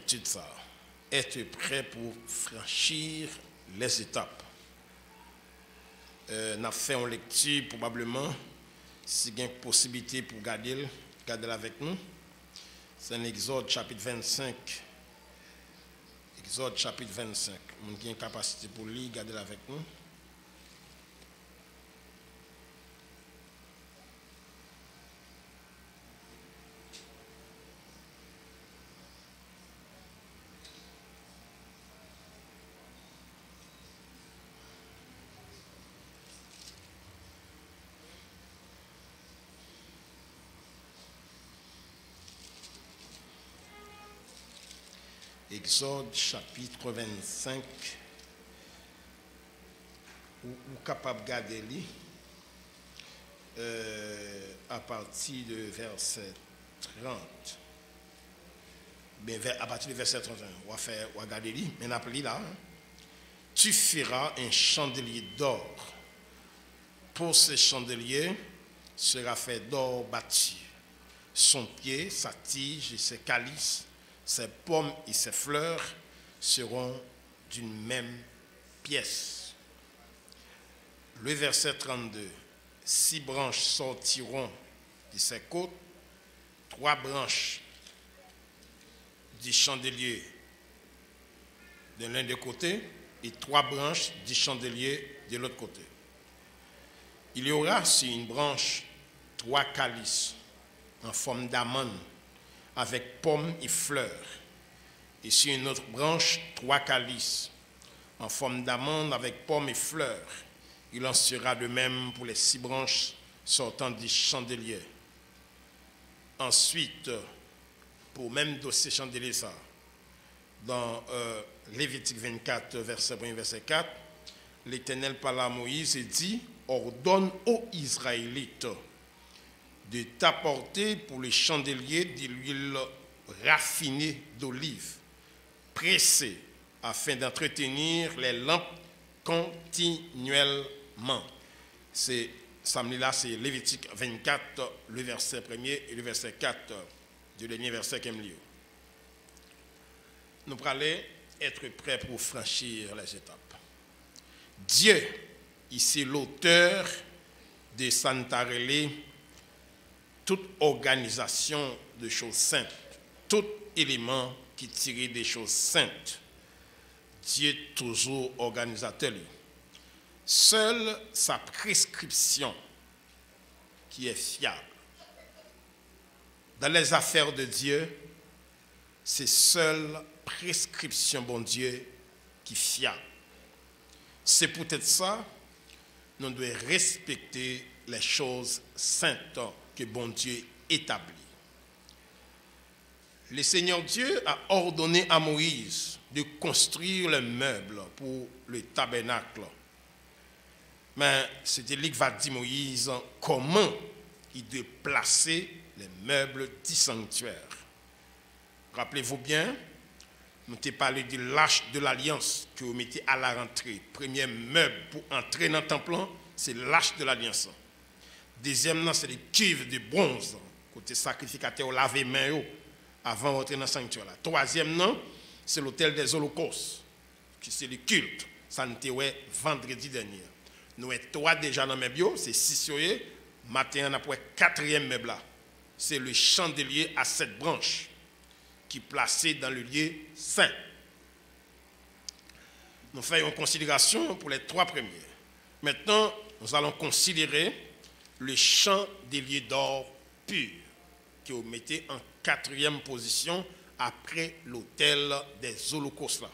étude ça. Être prêt pour franchir les étapes. Nous avons fait une lecture probablement, si il y a une possibilité pour garder avec nous. C'est un Exode chapitre 25. Exode chapitre 25. Nous avons une capacité pour lire, garder avec nous. Exode chapitre 25, ou capable de garder à partir de verset 30. Bien, à partir de verset 31, on va regarder lui, mais on appelle là. Tu feras un chandelier d'or. Pour ce chandelier sera fait d'or bâti. Son pied, sa tige et ses calices, ses pommes et ses fleurs seront d'une même pièce. Le verset 32. 6 branches sortiront de ses côtes, 3 branches du chandelier de l'un des côtés et 3 branches du chandelier de l'autre côté. Il y aura sur une branche 3 calices en forme d'amande avec pommes et fleurs, et sur une autre branche 3 calices en forme d'amande avec pommes et fleurs. Il en sera de même pour les 6 branches sortant du chandelier. Ensuite, pour même dossier chandelier ça, dans Lévitique 24, verset 1, verset 4, l'Éternel parla à Moïse et dit, ordonne aux Israélites de t'apporter pour le chandelier de l'huile raffinée d'olive, pressée, afin d'entretenir les lampes continuellement. C'est samedi-là, c'est Lévitique 24, le verset 1er et le verset 4, du dernier verset qui me lit. Nous allons être prêts pour franchir les étapes. Dieu, ici l'auteur de Santarelli, toute organisation de choses saintes, tout élément qui tire des choses saintes, Dieu est toujours organisateur. Seule sa prescription qui est fiable. Dans les affaires de Dieu, c'est seule prescription, bon Dieu, qui est fiable. C'est peut-être ça, nous devons respecter les choses saintes que bon Dieu établit. Le Seigneur Dieu a ordonné à Moïse de construire le meuble pour le tabernacle. Mais c'était lui qui va dire Moïse comment il doit placer les meubles du sanctuaire. Rappelez-vous bien, nous t'ai parlé de l'arche de l'alliance que vous mettez à la rentrée. Premier meuble pour entrer dans le temple, c'est l'arche de l'alliance. Deuxième, c'est les cuves de bronze, côté sacrificateur laver main avant d'entrer dans le sanctuaire. Troisième, c'est l'autel des holocaustes, qui c'est le culte. Ça nous était vendredi dernier. Nous sommes 3 déjà dans mes bio, c'est 6 matin on a pour 4e meuble là. C'est le chandelier à 7 branches qui est placé dans le lieu saint. Nous faisons une considération pour les 3 premiers. Maintenant, nous allons considérer le chandelier d'or pur que vous mettez en 4e position après l'autel des holocaustes là.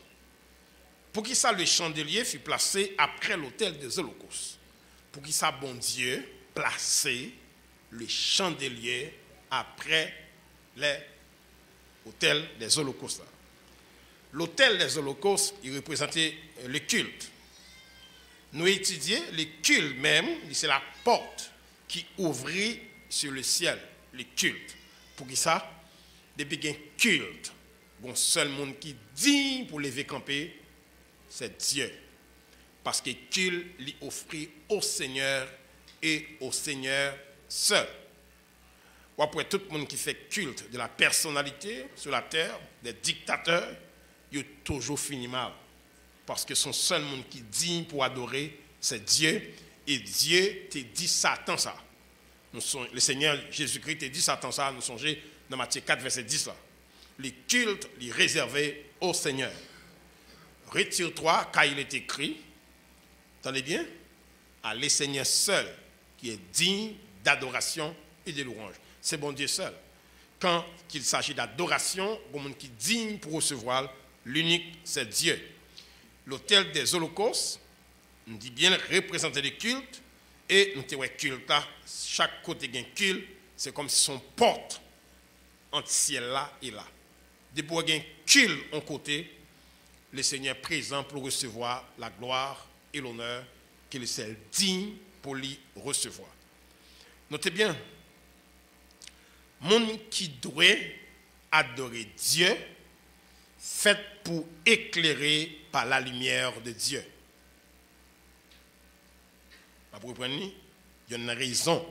Pour qui ça le chandelier fut placé après l'autel des holocaustes? Pour qui ça bon Dieu placé le chandelier après l'autel des holocaustes? L'autel des holocaustes, il représentait le culte. Nous étudions le culte même, c'est la porte qui ouvrit sur le ciel, le culte. Pour qui ça? Depuis qu'il y a un culte, bon seul monde qui dit pour lever camper, c'est Dieu. Parce que culte lui offrit au Seigneur et au Seigneur seul. ou après tout le monde qui fait culte de la personnalité sur la terre, des dictateurs, ils ont toujours fini mal. Parce que son seul monde qui digne pour adorer, c'est Dieu. Et Dieu te dit Satan ça. Le Seigneur Jésus-Christ te dit Satan ça. Nous songeons dans Matthieu 4, verset 10 là. Les cultes, les réservés au Seigneur. Retire-toi, car il est écrit, entendez bien, à le Seigneur seul, qui est digne d'adoration et de louange. C'est bon Dieu seul. Quand il s'agit d'adoration, bon monde qui est digne pour recevoir, l'unique, c'est Dieu. L'autel des holocaustes, on dit bien représenter les cultes, et nous avons culte là, chaque côté d'un culte, c'est comme si son porte entre ciel là et là. Depuis qu'il y a un culte en côté, le Seigneur est présent pour recevoir la gloire et l'honneur qu'il est digne pour lui recevoir. Notez bien, monde qui doit adorer Dieu, fait pour éclairer par la lumière de Dieu. Vous comprenez? Il y a une raison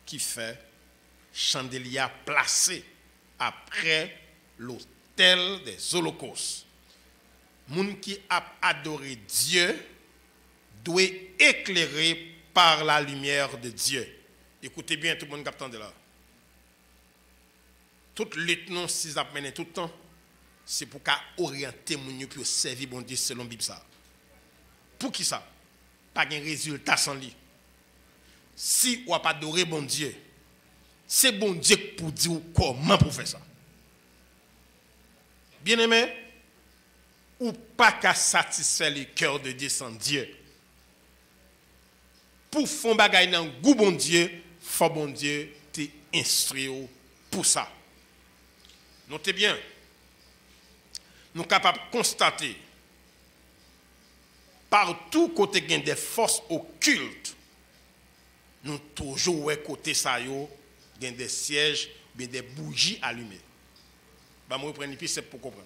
qui fait chandelier placé après l'autel des holocaustes. Moun qui a adoré Dieu doit éclairer par la lumière de Dieu. Écoutez bien tout le monde qui attend de là. Toute lutte non si ça mène tout le temps, c'est pour qu'à orienter moun pour servir bon Dieu selon Bible ça. Pour qui ça? Pas de résultat sans lui. Si on n'a pas adoré bon Dieu, c'est bon Dieu pour dire comment pour faire ça. Bien aimé, ou pas qu'à satisfaire le cœur de Dieu sans Dieu. Pour faire bagay dans goût bon Dieu, faut bon Dieu te instruire pour ça. Notez bien, nous sommes capables de constater partout côté gain des forces occultes, nous toujours côté ça yo gain des sièges, bien des bougies allumées. Bah moi prendre puis c'est pour comprendre.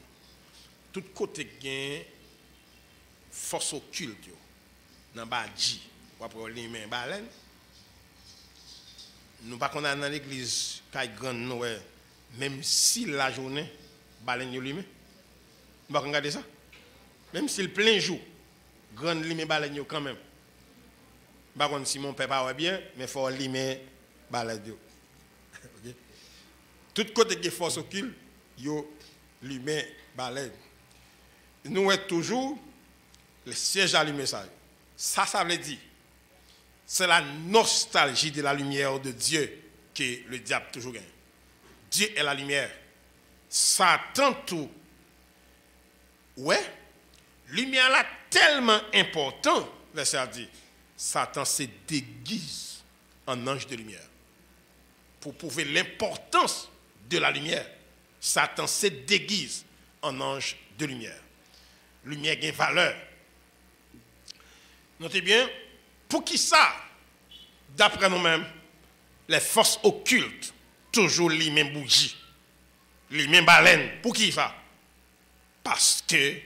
Tout côté gain force occulte yo dans badji, ou après les mains baleine. Nous pas qu'on a dans l'église kay grande nous même si la journée baleine yo lui-même. Nous pas regarder ça. Même si le plein jour grande lime baleine quand même. Par contre si mon père pas bien, mais faut lime baleine yo. OK. Tout côté qui force occulte, yo lime baleine. Nous est toujours le siège allumé ça. Ça veut dire c'est la nostalgie de la lumière de Dieu que le diable toujours gagne. Dieu est la lumière. Satan tout. Ouais, lumière là tellement important, verset dit, Satan se déguise en ange de lumière. Pour prouver l'importance de la lumière, Satan se déguise en ange de lumière. Lumière a une valeur. Notez bien, pour qui ça, d'après nous-mêmes, les forces occultes, toujours les mêmes bougies, les mêmes baleines, pour qui ça? Parce que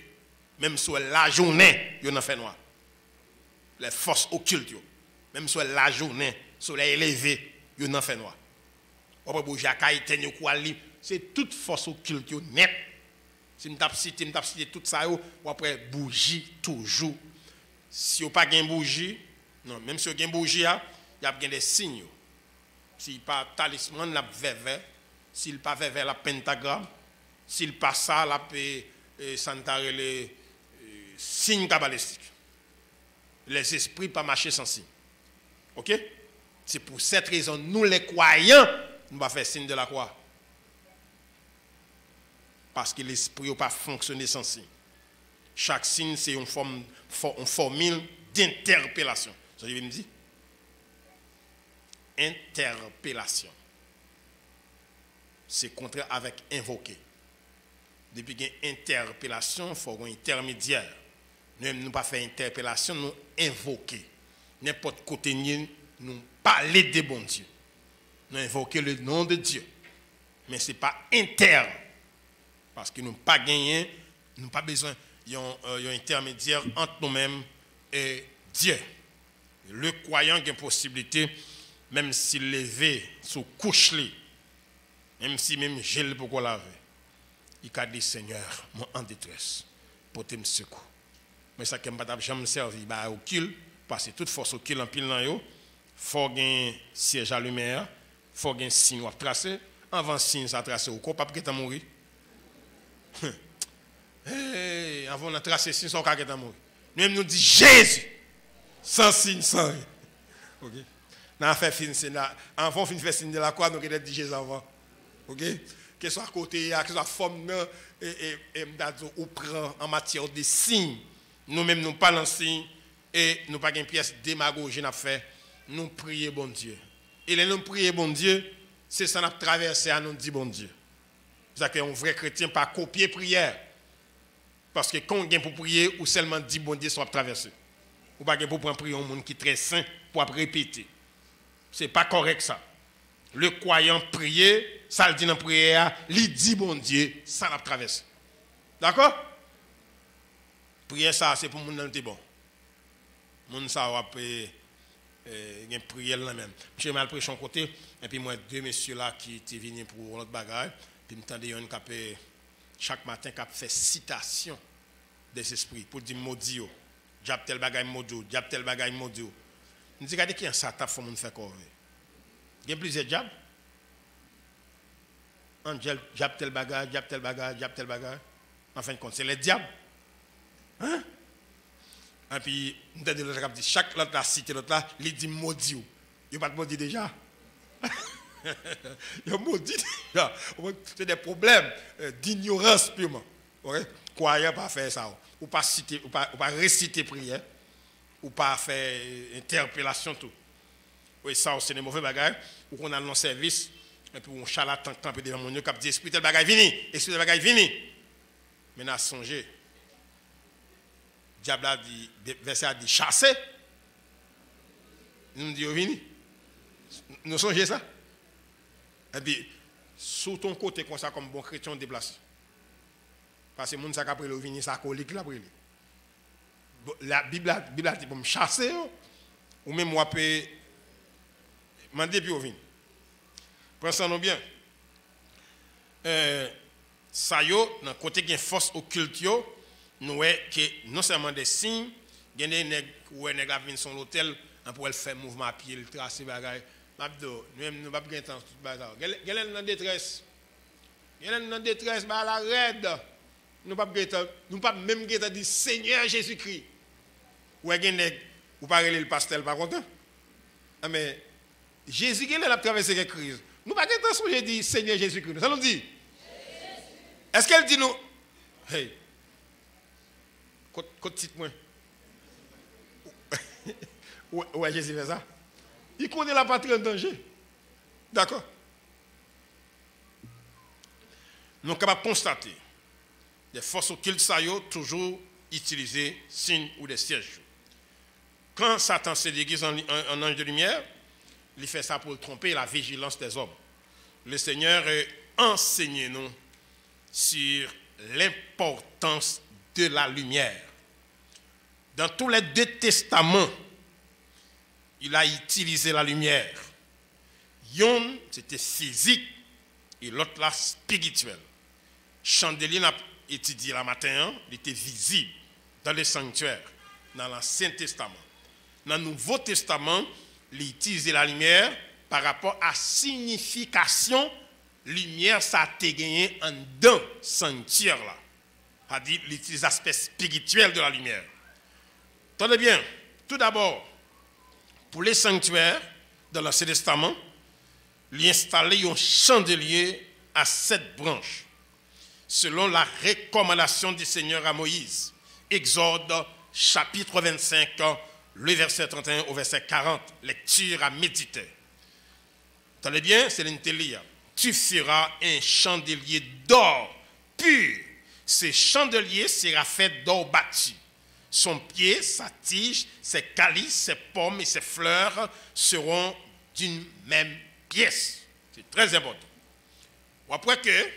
même sur la journée, il y en a fait noir. Les forces occultes, même sur la journée, soleil élevé, il y en a fait noir. C'est toute force occulte net. Si je cite tout ça, ou après bougie toujours. Si vous n'avez pas de bougie, non, même si vous avez une bougie, il y a des signes. S'il pas talisman, la vert, s'il pas vert, la pentagramme, s'il pas ça, la santare les signes cabalistiques. Les esprits pas marcher sans signe. OK? C'est pour cette raison, nous les croyants, nous va faire signe de la croix. Parce que l'esprit n'a pas fonctionné sans signe. Chaque signe, c'est une formule d'interpellation. Ça veut dire? Interpellation. C'est contraire avec invoquer. Depuis qu'il y a une interpellation, il faut un intermédiaire. Nous ne pas faire interpellation, nous invoquer. N'importe côté, nous parler de bon Dieu. Nous invoquer le nom de Dieu. Mais ce n'est pas interne. Parce que nous n'avons pas gagné, nous n'avons pas besoin d'un intermédiaire entre nous-mêmes et Dieu. Le croyant a une possibilité même s'il levé sous couche, même si même gel pour qu'on lave, il a dit Seigneur, moi en détresse, pour te me secours. Mais ça que je ne jamais servi au kill, parce que toute force au kill en pile dans yo, faut un siège à lumière, faut un signe à tracer, avant signe ça tracer au corps, pas que tu mourir. Hey, avant de tracer signe ça que tu mourir. Nous dit Jésus, sans signe, sans rien. OK. Nous fait fin là, avant fin fait signe de la croix, nous avons dit Jésus avant. OK. Que ce soit à côté, que ce soit forme et ou prend en matière de signes. Nous-mêmes, nous parlons de signes et nous pas une pièce démagogie à faire. Nous prions bon Dieu. Et les nous prions bon Dieu, c'est ça nous traverser à nous dire bon Dieu. C'est-à-dire qu'un vrai chrétien pas copier prière. Parce que quand on vient pour prier, ou seulement dit bon Dieu soit traversé. Ou pas pour prendre prier un monde qui est très saint pour répéter. Ce n'est pas correct ça. Le croyant prier, ça le dit dans la prière, il dit bon Dieu, ça l'a traversé. D'accord? Prière ça, c'est pour moun qui est bon. Moun ça va une prière là même. J'ai mal pris son côté, et puis moi, deux messieurs là qui étaient venus pour notre bagarre, puis m'entendais un qui chaque matin qui fait citation des esprits pour dire maudit. Diable tel bagaille maudit, diable tel bagaille maudit. Nous disons, regardez qui est un satan, faut nous faire corps. Il y a plusieurs diables. Un diable tel bagaille, diable tel bagaille, diable tel bagaille. En fin de compte, c'est les diables. Hein? Et puis, nous avons l'autre qui dit, chaque l'autre a cité l'autre là, il dit maudit. Il n'y a pas de maudit déjà. Il y a maudit déjà. C'est des problèmes d'ignorance purement. Croyant pas faire ça. Ou pas citer, ou pas réciter prière. Ou pas faire interpellation tout. Oui, ça, c'est des mauvais bagages. Ou qu'on a dans le service, et puis on charlatan campé devant mon Dieu, qui dit, esprit tel bagage vini, esprit tel bagage vini. Mais nous avons songé. Diable a dit, verset a dit, chasser. Nous disons, vini. Nous songez ça. Et puis, sous ton côté, comme ça, comme bon chrétien, on déplace. Parce que les gens qui ont le vini, ça colique là. La Bible a dit pour me chasser, ou même moi, je peux demander puis au vini. Pensons-nous bien. Ça y est, dans le côté qui est force occulte, nous voyons que non seulement des signes, il y a des nègres qui viennent sur l'hôtel pour faire mouvement à pied, le tracer, bagaille. Nous ne pas gagner temps tout bazar. Quelqu'un est en détresse. Quelqu'un est en détresse, bah la raide. Nous ne pas même dire Seigneur Jésus-Christ. Ou ou pas le pastel par contre. Mais Jésus qui a traversé la crise. Nous pas gagner temps sur dit Seigneur Jésus-Christ. Ça nous dit. Est-ce qu'elle dit nous hey. Côte titre moi. Ouais Jésus fait ça. Il connaît la patrie en danger. D'accord? Nous sommes capables de constater des forces occultes toujours utilisées signes ou des sièges. Quand Satan se déguise en ange de lumière, il fait ça pour tromper la vigilance des hommes. Le Seigneur enseigne nous sur l'importance de la lumière. Dans tous les deux testaments, il a utilisé la lumière. Yon, c'était physique, et l'autre là, spirituel. Chandelier, n'a étudié la matin, il était visible dans les sanctuaires, dans l'Ancien Testament. Dans le Nouveau Testament, il utilise la lumière par rapport à la signification, lumière, ça a été gagné en dedans sanctuaire là. C'est-à-dire, il utilise l'aspect spirituel de la lumière. Tenez bien, tout d'abord, pour les sanctuaires, dans l'Ancien Testament, il installé un chandelier à 7 branches, selon la recommandation du Seigneur à Moïse. Exode, chapitre 25, le verset 31 au verset 40, lecture à méditer. Tenez bien, c'est l'intelligence. Tu feras un chandelier d'or pur. Ce chandelier sera fait d'or bâti. Son pied, sa tige, ses calices, ses pommes et ses fleurs seront d'une même pièce. C'est très important. Après que,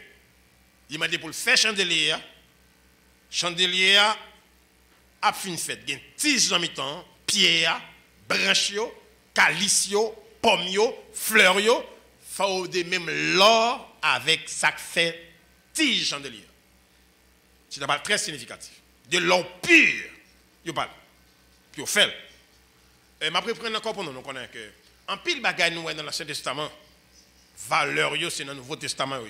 il m'a dit pour le faire chandelier a fait une fête. Il y a une tige dans mi-temps, pied, branche, calice, pommes, fleurs, faut de même l'or avec ça fait tige chandelier. C'est d'abord très significatif. De l'or pur, yo parle. Puis on fait. Et m'a prendre encore pour nous, nous connaissons que en pile bagaille nous dans l'Ancien Testament, valeur c'est dans le Nouveau Testament.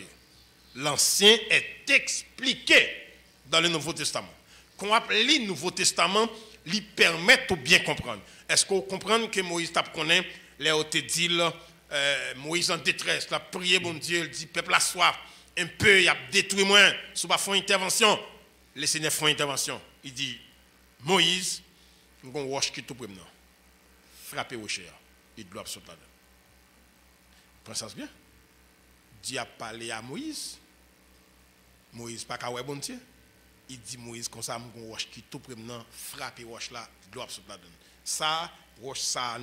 L'Ancien est expliqué dans le Nouveau Testament. Quand on lit le Nouveau Testament, lui permet de bien comprendre. Est-ce que vous comprenez que Moïse t'a connaît, Léo te dit Moïse en détresse, il a prié bon Dieu, il dit peuple a soif, un peu il a détruit moins, si pas faire une intervention, le Seigneur fait une intervention. Il dit Moïse, nous allons wash qui tout pour maintenant. Frapper au cher, il doit sauter là-dedans. Pensez bien. Dieu a parlé à Moïse. Moïse pas qu'à ouais bon Dieu. Il dit Moïse comme ça, nous allons wash qui tout pour maintenant, frapper wash là, il doit sauter là-dedans. Ça, wash ça,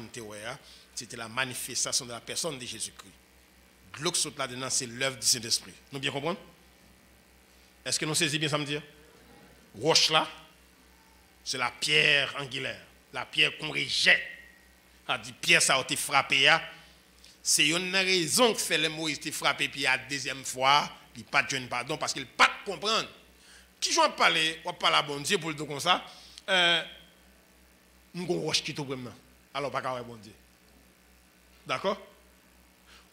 c'était la manifestation de la personne de Jésus-Christ. L'eau qui saute là-dedans, c'est l'œuvre du Saint-Esprit. Nous bien comprenons? Est-ce que nous saisissons bien ça me dit? Roche là, c'est la pierre angulaire, la pierre qu'on rejette. A dit pierre ça a été frappé. C'est une raison que fait le Moïse été frappé puis la deuxième fois, il pas de jeune pardon parce qu'il pas comprendre. Qui j'en parler, on parle à bon Dieu pour le dire comme ça. Nous on roche qui tout vraiment. Alors pas qu'à bon Dieu. D'accord?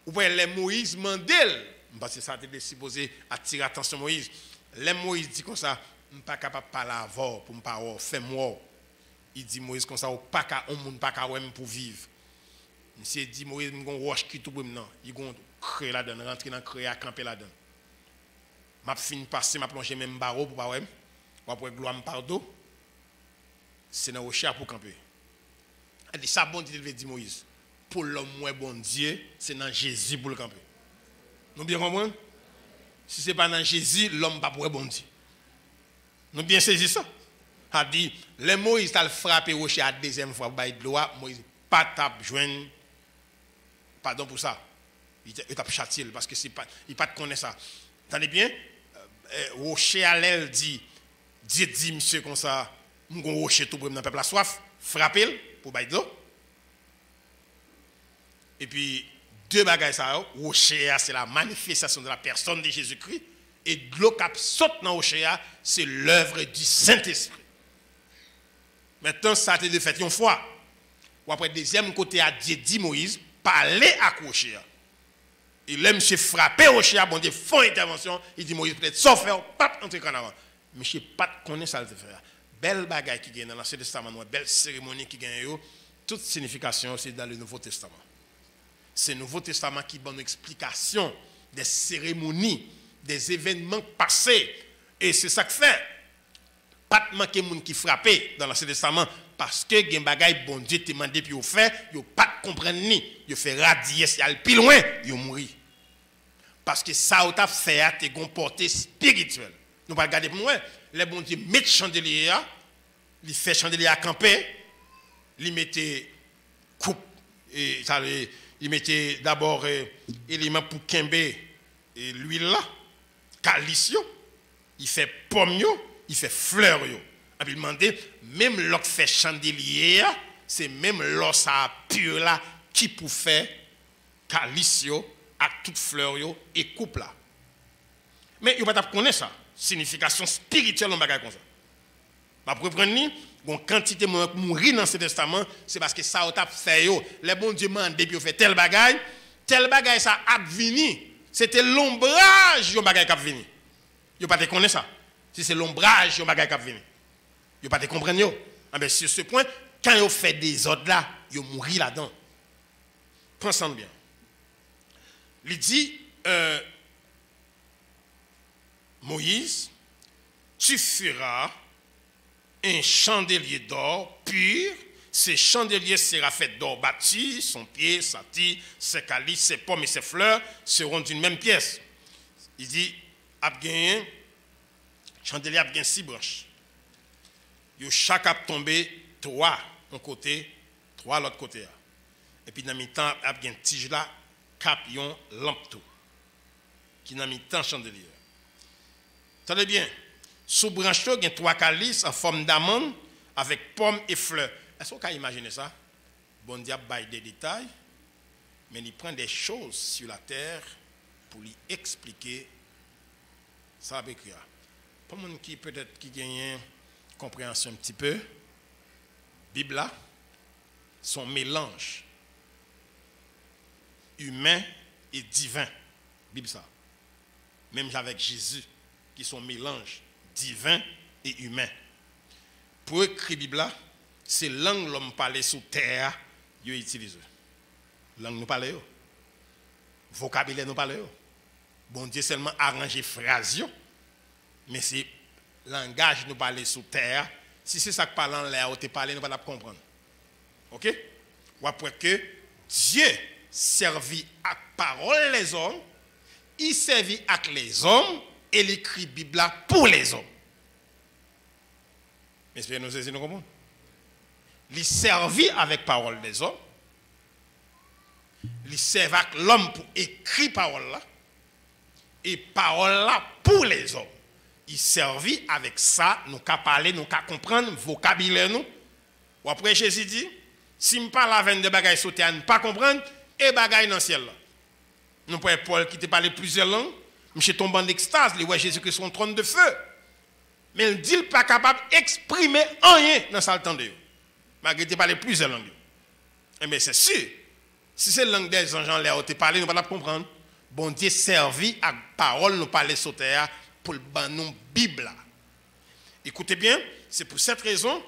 Ou bien les Moïse mandel parce que ça a été supposé attirer attention Moïse. Les Moïse dit comme ça, je ne suis pas capable de parler avant pour me parler, fais-moi. Il dit Moïse comme ça, pas on monde pas capable pour vivre. Monsieur dit Moïse, je vais roche qui tout maintenant. Il va créer là-dedans, rentrer dans créer à camper là-dedans. M'a fini passer, m'a plongé même barreau pour pas ouais. Après gloire me pardon. C'est dans rocher pour camper. Il dit ça bon Dieu dit Moïse. Pour l'homme moins bon Dieu, c'est dans Jésus pour le camper. Nous bien comprendre? Si ce n'est pas dans Jésus, l'homme pas pour bon Dieu. Nous bien saisi ça. A dit, les Moïse a frappé rocher à la deuxième fois pour de loi, Moïse pas tap joindre. Pardon pour ça. Il t'a châtié parce que c'est pas il pas connaît ça. Attendez bien, rocher à l'aile dit monsieur comme ça, mon rocher tout pour dans peuple la soif, frapper pour bailler de l'eau. Et puis, deux bagages, ça, rocher, c'est la manifestation de la personne de Jésus-Christ. Et de l'eau qui saute dans le rocher, c'est l'œuvre du Saint-Esprit. Maintenant, ça a été fait une fois. Ou après, deuxième côté, a dit Moïse, parler à rocher. Et là, monsieur frappé au rocher, bon Dieu, font intervention. Il dit Moïse, peut-être, sauf faire, pas entrer en avant. Monsieur, pas connaît ça le faire. Belle bagaille qui gagne dans l'Ancien Testament, belle cérémonie qui gagne, toute signification, c'est dans le Nouveau Testament. C'est le Nouveau Testament qui donne une explication des cérémonies, des événements passés. Et c'est ça que fait. Pas de manquer de monde qui frappe dans l'Ancien Testament parce que les bagailles bon Dieu te demandé puis au fait, yo pas comprendre ni, yo fait radier si al plus loin, yo mourir. Parce que ça t'a fait à te comporter spirituel. Nous pas regarder pour moi, les bon Dieu met chandelier, il fait chandelier à camper, il mettait coupe et ça il mettait d'abord élément pour Kembe et l'huile là, calicio, il fait pomme, il fait fleur. Et puis il demandait, même l'autre fait chandelier, c'est même l'or ça pur là qui pour faire calicio à toute fleur et coupe là. Mais il ne va pas connaître ça, signification spirituelle dans bagage comme ça. Ma prendre bon quantité mourir dans ce testament, c'est parce que ça a fait les bon Dieu mande puis fait tel bagaille ça a venu. C'était l'ombrage yo bagaille qui a venu. Yo pas te connaître ça. Si c'est l'ombrage yo bagaille qui a venu. Yo pas te comprendre yo. Ah ben sur ce point, quand yo fait des ordres là, yo mourir là-dedans. Pensez bien. Il dit Moïse, tu feras un chandelier d'or pur. Ce chandelier sera fait d'or bâti, son pied, sa tige, ses calices, ses pommes et ses fleurs seront d'une même pièce. Il dit, chandelier a bien 6 branches. Chaque a tombé 3 d'un côté, 3 de l'autre côté. Et puis dans le temps, il y a une tige là, cap yon lampe tout. Qui dans le temps chandelier. Tenez bien. Sous branche, il y a 3 calices en forme d'amande avec pommes et fleurs. Est-ce qu'on peut imaginer ça? Bon Dieu baille des détails. mais il prend des choses sur la terre pour lui expliquer ça avec écrit. Pour les gens qui peut-être qui gagnent compréhension un petit peu, Bible là, son mélange humain et divin. Bible ça. Même avec Jésus, qui sont mélange divin et humain. Pour écrire Bible là, c'est langue l'homme parle sur terre, il utilise. Langue nous parle, vocabulaire nous parle. Bon Dieu seulement arranger phrase, mais c'est langage nous parle sur terre. Si c'est ça que parle en l'air, ou te parle, nous ne pouvons pas comprendre. OK? Ou après que Dieu servit à parole les hommes, il servit avec les hommes et il écrit Bible pour les hommes. Mais c'est bien nous saisir, nous comprenons? Il servit avec parole des hommes, il servent avec l'homme pour écrire parole là, et parole là pour les hommes. Il servit avec ça, nous qu'à parler, nous qu'à comprendre, vocabulaire nous. Ou après Jésus dit, si je parle avec des bagailles sauter à ne pas comprendre, et bagailles dans le ciel là. Nous pouvons Paul qui te parle plusieurs langues, monsieur tombe en extase, il voit Jésus Christ son trône de feu. Mais il dit qu'il n'est pas capable d'exprimer rien dans sa temps de malgré qu'il parle plusieurs langues. Mais c'est sûr, si c'est la langue des anges en l'air, tu parles, nous ne pouvons pas comprendre. Bon Dieu servi à parole, nous parler sur terre pour le ban nous Bible. Écoutez bien, c'est pour cette raison,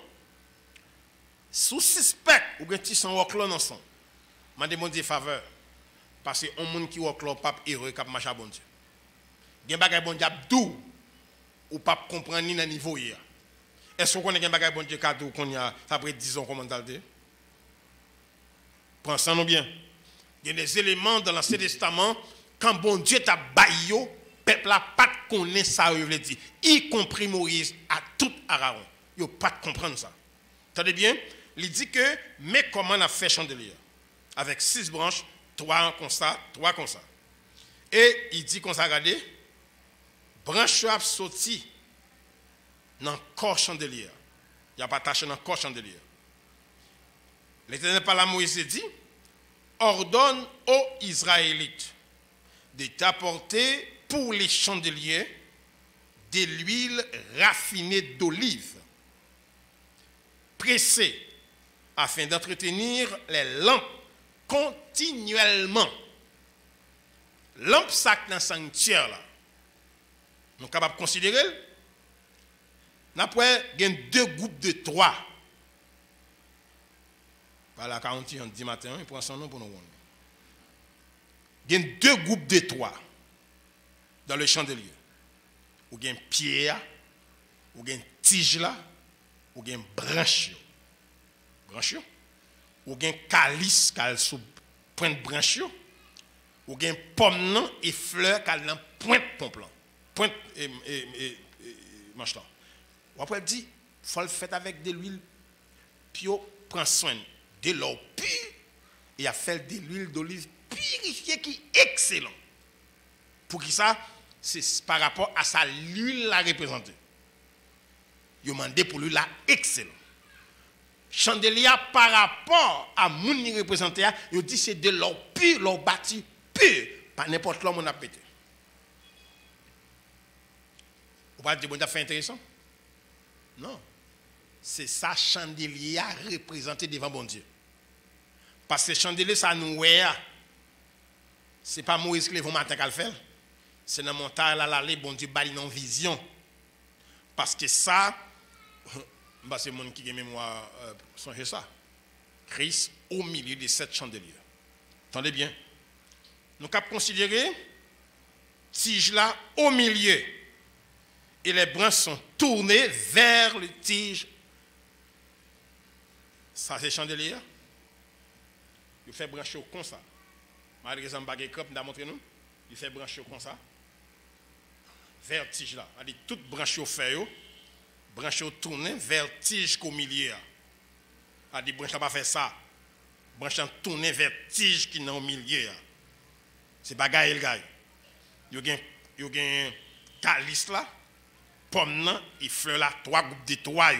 sous suspect ou bien tu sont work-là ensemble. Je demande Dieu faveur. Parce que un monde qui work-là pas heureux qui marche à bon Dieu. Il y a des bagages bon Dieu doux ou pas comprendre ni dans niveau hier. Est-ce qu'on connaît des bagages bon Dieu cadeau qu'on y a après 10 ans comment d'aller? Pensons-nous bien. Il y a des éléments dans l'Ancien Testament quand bon Dieu t'a baillé, peuple n'a pas de connaître ça, il veut dire, y compris Moïse à tout Aaron. Il n'a pas de comprendre ça. Attendez bien, il dit que, mais comment on a fait chandelier? Avec 6 branches, 3 comme ça, 3 comme ça. Et il dit qu'on s'est regardé, branche a sorti dans le corps chandelier. Il n'y a pas attaché dans le corps chandelier. L'Éternel par la Moïse dit, ordonne aux Israélites de t'apporter pour les chandeliers de l'huile raffinée d'olive, pressée, afin d'entretenir les lampes continuellement. Lampe sac dans le sanctuaire, là, nous sommes capables de considérer, après, il y a 2 groupes de 3. Par la 41, 10 matin, il prend son nom pour nous. Il y a 2 groupes de 3 dans le chandelier. Ou il y a une pierre, ou il y a une tige là, ou il y a une branche. Branche. Ou il y a un calice qui est sous pointe branche. Ou il y a une pomme et fleur qui est dans pointe pompe. Pointe et manche là. Ou après, il dit, il faut le faire avec de l'huile. Puis, prend soin de l'eau pure et a fait de l'huile d'olive purifiée qui est excellent. Pour qui ça? C'est par rapport à ça, l'huile la représentée. Il a demandé pour l'huile là excellent. Chandelier par rapport à mon représenté, il dit c'est de l'eau pure, l'eau bâtie pure. Pas n'importe l'homme on a pété. Vous pas dire bon, ça fait intéressant? Non. C'est ça chandelier représenté devant bon Dieu. Parce que chandelier, ça nous est. Ce n'est pas Moïse qui lève au matin qu'elle fait. C'est dans la montagne, là, bon Dieu, baille une vision. Parce que ça, c'est le monde qui a mémoire, songez ça. Christ au milieu de 7 chandeliers. Attendez bien. Nous avons considéré tige là au milieu. Et les branches sont tournées vers le tige. Ça, c'est chandelier. Il fait brancher comme ça. Malgré ça, je vais montrer nous. Il fait brancher comme ça. Vers le tige là. Il dit toute branche au fait, branche au tourner vers le tige au milieu. Il dit branche n'a pas fait ça. Branche tourner vers le tige qui est au milieu. C'est bagaille le gars. Il y a un calice là. Pomme et fleur là, 3 groupes de 3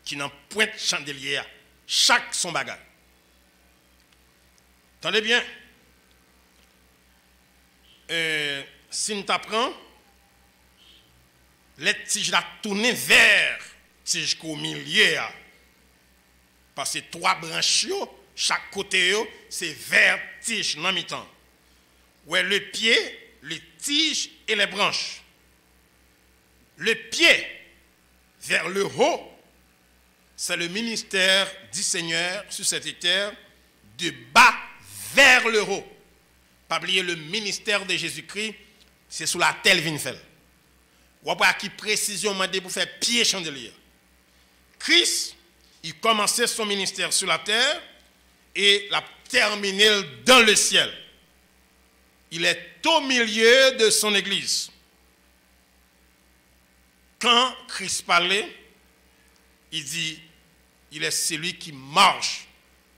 qui n'ont point de chandelier. Chaque son bagage. Attendez bien. si nous t'apprend, les tiges la tourner vers tige au milieu. Parce que 3 branches, chaque côté, c'est vers tige dans mi-temps. Ouais, le pied, les tiges et les branches. Le pied vers le haut, c'est le ministère du Seigneur sur cette terre, de bas vers le haut. Pas oublier le ministère de Jésus-Christ, c'est sous la terre vient faire. Ou après qui précision demandé pour faire pied chandelier. Christ, il commençait son ministère sur la terre et l'a terminé dans le ciel. Il est au milieu de son église. Quand Christ parlait, il dit, il est celui qui marche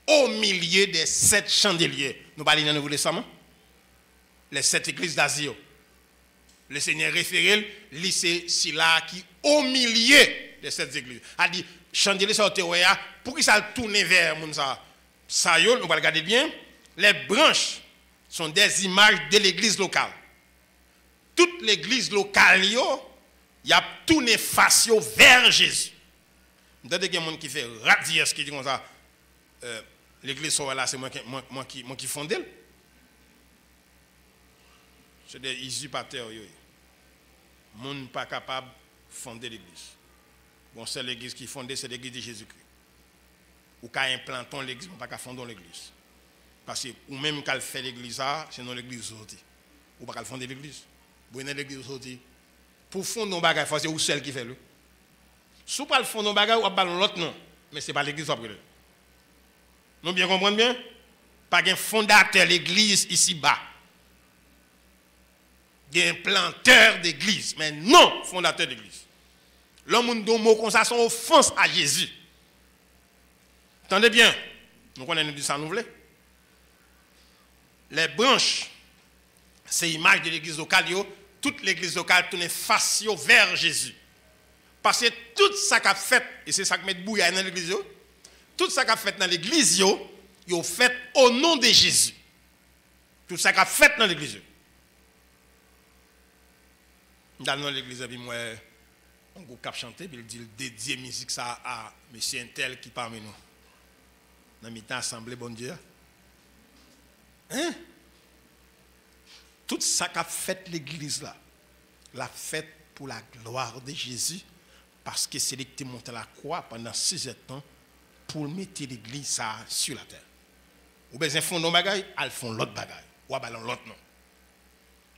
au milieu des 7 chandeliers. Nous parlons dans le Nouveau Testament. Les 7 églises d'Asie. Le Seigneur référé, c'est celui-là qui au milieu des 7 églises. A dit, chandelier ça pour qu'il ça tourne vers ça. Ça on va regarder bien. Les branches sont des images de l'église locale. Toute l'église locale, il y a tourné face vers Jésus. Vous avez des gens qui fait radier ce qui dit comme ça. L'église là, c'est moi qui fonde. C'est des usurpateurs. Les gens ne sont pas capables de fonder l'église. Bon, c'est l'église qui fonde, c'est l'église de Jésus-Christ. Ou quand implantons l'église, on ne peut pas fonder l'église. Parce que, ou même quand fait l'église, c'est non l'église aujourd'hui. Ou pas fonder l'église. Vous avez l'église aujourd'hui. Pour fonder nos bagages, c'est ou celle qui fait le. Si vous ne fondez nos bagages, vous avez l'autre non. Mais ce n'est pas l'église après. Nous bien comprendre bien? Pas un fondateur de l'église ici-bas. Il y a un planteur d'église, mais non fondateur d'église. L'homme dont mot comme ça sont offense à Jésus. Attendez bien, nous connaissons du ça nous voulons. Les branches, c'est l'image de l'église locale, toute l'église locale tourne face vers Jésus. Parce que tout ça qu'a fait, et c'est ça qui met bouillard dans l'église, tout ça qu'a fait dans l'église, il fait au nom de Jésus. Tout ça qu'a fait dans l'église. Dans l'église, moi, on go cap chanter, puis il dit dédier musique ça à monsieur Intel qui parmi nous. Dans mi-temps assemblée, bon Dieu. Hein? Tout ça qu'a fait l'église là, l'a fait pour la gloire de Jésus, parce que c'est lui qui est monté à la croix pendant 6 ans pour mettre l'église ça sur la terre. Ou bien ils font nos bagailles, ils font l'autre bagaille. Ou bien l'autre non.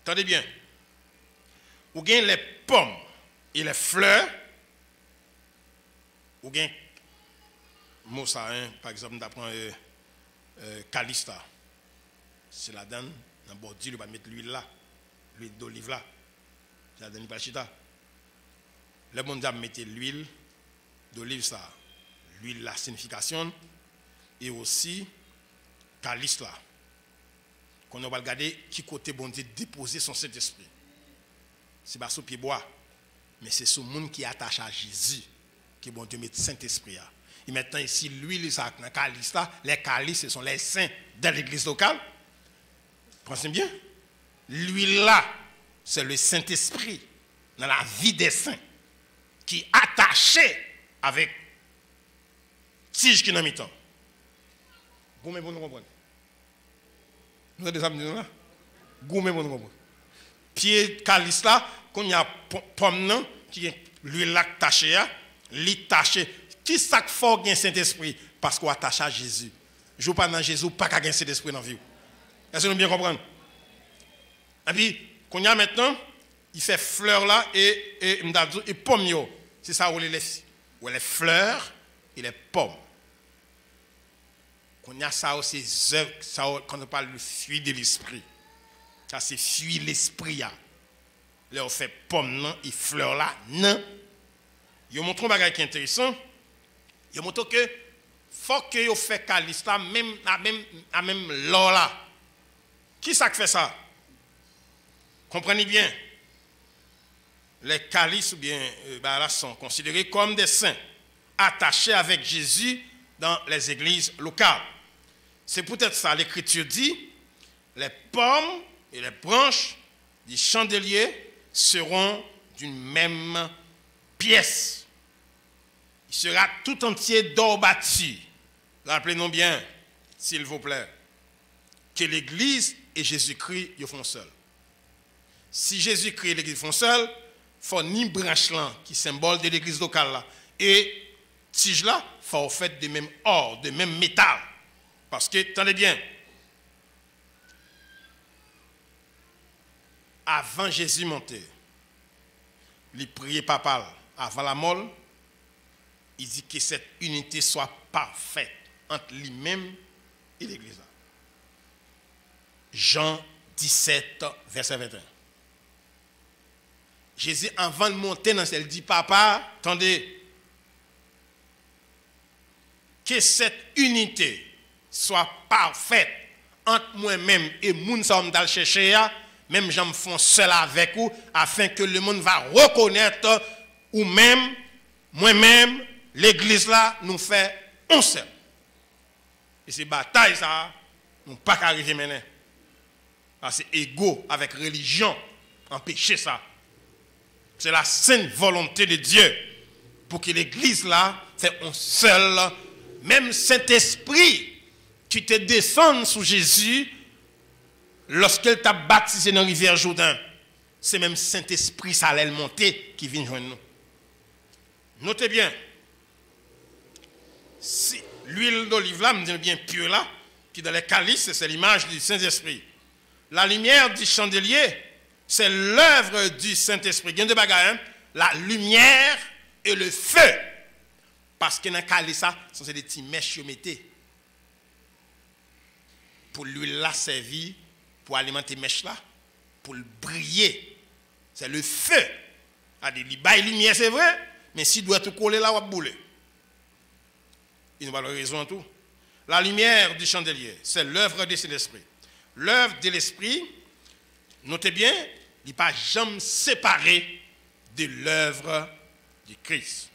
Attendez bien. Ou bien les pommes et les fleurs, ou bien, Moussa, par exemple, d'apprendre Calista. C'est la donne, dans le bordure, il va mettre l'huile là, l'huile d'olive là. C'est la donne, il va chita. Le monde a mis l'huile d'olive ça, l'huile la signification, et aussi Calista là. Qu'on va regarder qui côté bon Dieu déposer son Saint-Esprit. C'est pas sous pied bois, mais c'est ce monde qui est attaché à Jésus qui bon Dieu met Saint-Esprit. Et maintenant ici l'huile ça dans calice là, les calices ce sont les saints de l'église locale. Pensez bien. L'huile là, c'est le Saint-Esprit dans la vie des saints qui est attaché avec tige qui dans mi-temps. Goumé pour nous comprendre. Nous avons des amis là. Goumé pour nous comprendre. Pied calice là, qu'on y a pomme qui est l'huile là taché, li taché. Qui ça fort gain Saint-Esprit parce qu'on attache à Jésus. Je pas dans Jésus, pas qu'à gain Saint-Esprit dans la vie. Est-ce que nous bien comprendre? Et puis, qu'on y a maintenant, il fait fleurs là et pommes yo. C'est ça où les fleurs et les pommes. Qu'on y a ça aussi, ça quand on parle de fruit de l'esprit. Ça c'est fruit l'esprit. Là on fait pommes et fleurs là, non. Yo montre un bagage qui est intéressant. Yo montre que faut que yo fait calice là même l'or là. Qui ça fait ça? Comprenez bien. Les calices ou bien là sont considérés comme des saints attachés avec Jésus dans les églises locales. C'est peut-être ça l'écriture dit les pommes et les branches Les chandeliers seront d'une même pièce. Il sera tout entier d'or bâti. Rappelez-nous bien, s'il vous plaît, que l'Église et Jésus-Christ ils font seul. Si Jésus-Christ et l'Église font seul, il faut ni branche là, qui symbole de l'Église locale là, et tige là, il faut fait de même or, de même métal. Parce que, attendez bien, avant Jésus monter, il priait papal, avant la mort, il dit que cette unité soit parfaite entre lui-même et l'Église. Jean 17, verset 21. Jésus, avant de monter dans ciel, dit, papa, attendez, que cette unité soit parfaite entre moi-même et moun sa m'dal chercher, même j'en font seul avec vous, afin que le monde va reconnaître ou même, moi-même, l'église là, nous fait un seul. Et ces batailles, ça, nous pas qu'à arriver maintenant. C'est égaux avec religion, empêcher ça. C'est la sainte volonté de Dieu pour que l'église là fait un seul, même Saint-Esprit qui te descend sous Jésus lorsqu'il t'a baptisé dans la rivière Jourdain. C'est même Saint-Esprit, ça allait le monter qui vient joindre nous. Notez bien, si l'huile d'olive là, me dit bien pure là, qui dans les calices, c'est l'image du Saint-Esprit. La lumière du chandelier, c'est l'œuvre du Saint-Esprit. Il y a deux bagages, hein? La lumière et le feu. Parce que dans le calice, c'est des petits mèches mettez. Pour l'huile là servir, pour alimenter les mèches là, pour le briller. C'est le feu. Il baille lumière, c'est vrai, mais s'il doit tout coller là, on va bouler. Il n'a pas raison en tout. La lumière du chandelier, c'est l'œuvre de Saint-Esprit. L'œuvre de l'Esprit, notez bien, il n'est pas jamais séparé de l'œuvre du Christ.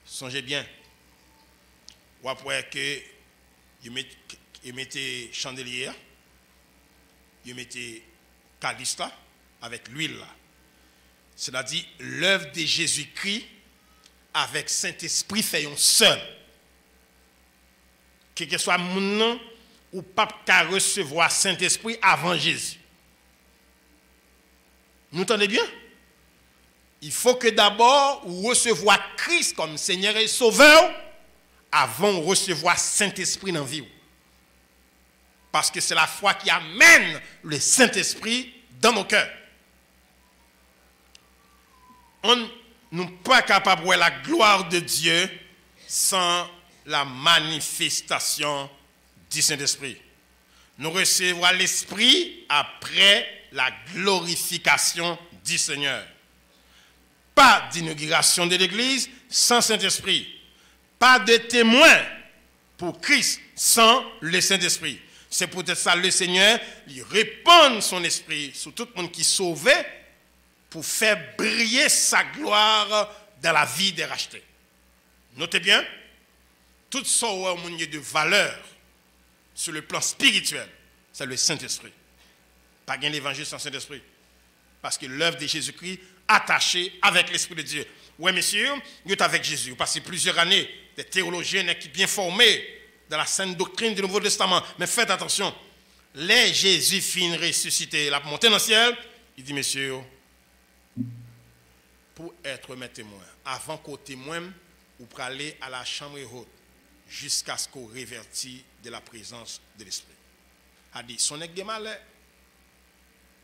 Songez bien. Ou après que il mettait chandelier, il mettait calice là, avec l'huile là. C'est-à-dire l'œuvre de Jésus-Christ avec Saint-Esprit fait un seul. Quel que soit mon nom, ou pas qu'à recevoir Saint-Esprit avant Jésus. Nous entendez bien? Il faut que d'abord vous recevoir Christ comme Seigneur et Sauveur avant de recevoir Saint-Esprit dans la vie. Parce que c'est la foi qui amène le Saint-Esprit dans nos cœurs. On n'est pas capable de voir la gloire de Dieu sans la manifestation du Saint-Esprit. Nous recevons l'Esprit après la glorification du Seigneur. Pas d'inauguration de l'Église sans Saint-Esprit. Pas de témoin pour Christ sans le Saint-Esprit. C'est peut-être ça le Seigneur, il répand son esprit sur tout le monde qui est sauvé pour faire briller sa gloire dans la vie des rachetés. Notez bien, tout ce qui de valeur sur le plan spirituel, c'est le Saint-Esprit. Pas gain l'évangile sans Saint-Esprit. Parce que l'œuvre de Jésus-Christ attachée avec l'Esprit de Dieu. Oui, messieurs, vous êtes avec Jésus. Vous passez plusieurs années, des théologiens qui sont bien formés dans la sainte doctrine du Nouveau Testament. Mais faites attention. Les Jésus fin ressuscité, la montée dans le ciel, il dit, messieurs, pour être mes témoins, avant qu'au témoin, vous pouvez aller à la chambre haute jusqu'à ce qu'on révertit de la présence de l'Esprit. A dit, son est mal,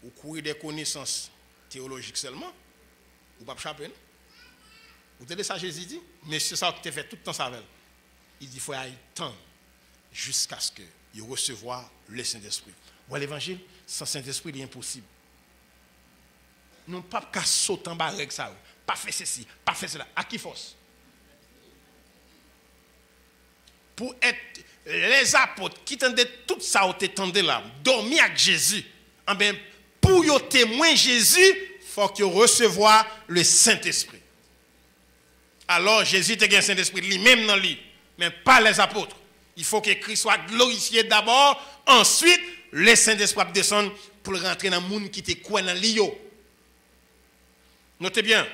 ou courir des connaissances théologiques seulement, ou pas chaper. Vous avez ça, Jésus dit, mais c'est ça que tu fait tout le temps ça avec. Il dit, il faut aller temps jusqu'à ce qu'il recevoir le Saint-Esprit. Ou l'évangile, sans Saint-Esprit, il est impossible. Nous ne pouvons pas sauter en bas avec ça. Pas faire ceci, pas faire cela. À qui force? Pour être les apôtres qui tendaient tout ça, qui tendaient là, dormir avec Jésus, pour y témoigner Jésus, il faut qu'ils recevoir le Saint-Esprit. Alors Jésus te gagne le Saint-Esprit lui-même dans lui, mais pas les apôtres. Il faut que Christ soit glorifié d'abord, ensuite le Saint-Esprit descendre pour rentrer dans le monde qui était quoi dans l'io. Notez bien,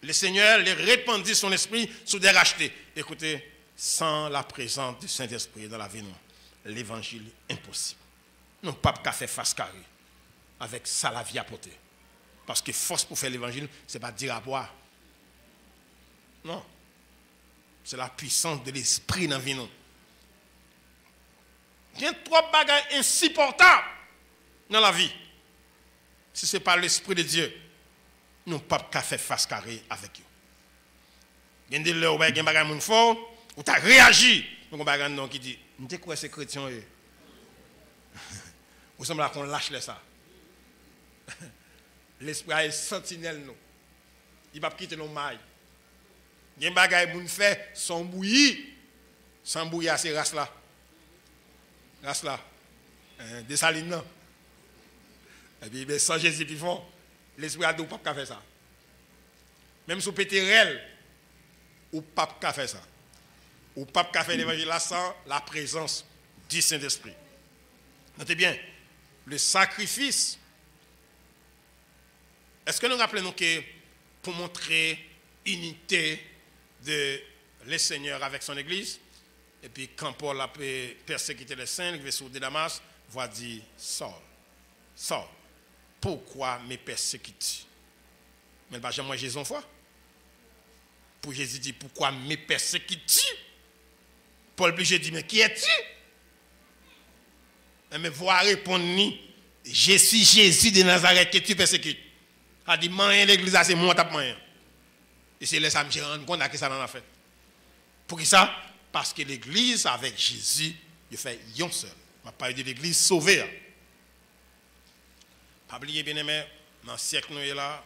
le Seigneur les répandit son esprit sur des rachetés. Écoutez, sans la présence du Saint-Esprit dans la vie, l'évangile est impossible. Non, pas qu'à faire face carré avec ça la vie à porter. Parce que force pour faire l'évangile, ce n'est pas dire à boire. Non. C'est la puissance de l'esprit dans la vie. Il y a trois bagages insupportables dans la vie. Si ce n'est pas l'esprit de Dieu, nous ne pouvons pas faire face carré avec eux. Il y a des gens qui ont des bagages forts, ou tu as réagi. Donc, il y a des gens qui disent, nous sommes quoi ces chrétiens? Vous semblez qu'on lâche ça. L'esprit est sentinelle. Il ne va pas quitter nos mailles. Il y a des bagages qui fait sans bouillir. Sans bouillir, c'est race là. Race là. Des salines. Et puis, sans Jésus, ils font. L'esprit a dit, ou pas faire ça. Même sous péterel, ou pas faire ça. Ou pas faire l'évangile là sans la présence du Saint-Esprit. Notez bien, le sacrifice. Est-ce que nous rappelons que pour montrer unité de le Seigneur avec son Église, et puis quand Paul a persécuté les saints, il va sur Damas, va dire Saul, Saul, pourquoi me persécutes? Mais bah, moi Jésus en foi. Pour Jésus dit pourquoi me persécutes? Paul obligé dit mais qui es-tu? Mais voir répondre je suis Jésus de Nazareth que tu persécutes. A dit man l'église c'est moi tape man. Et c'est là ça me rend compte que ça en a fait. Pour qui ça? Parce que l'église avec Jésus, il fait yon seul. On parle de l'église sauvée. Pas oublier bien aimé, dans le siècle nous là,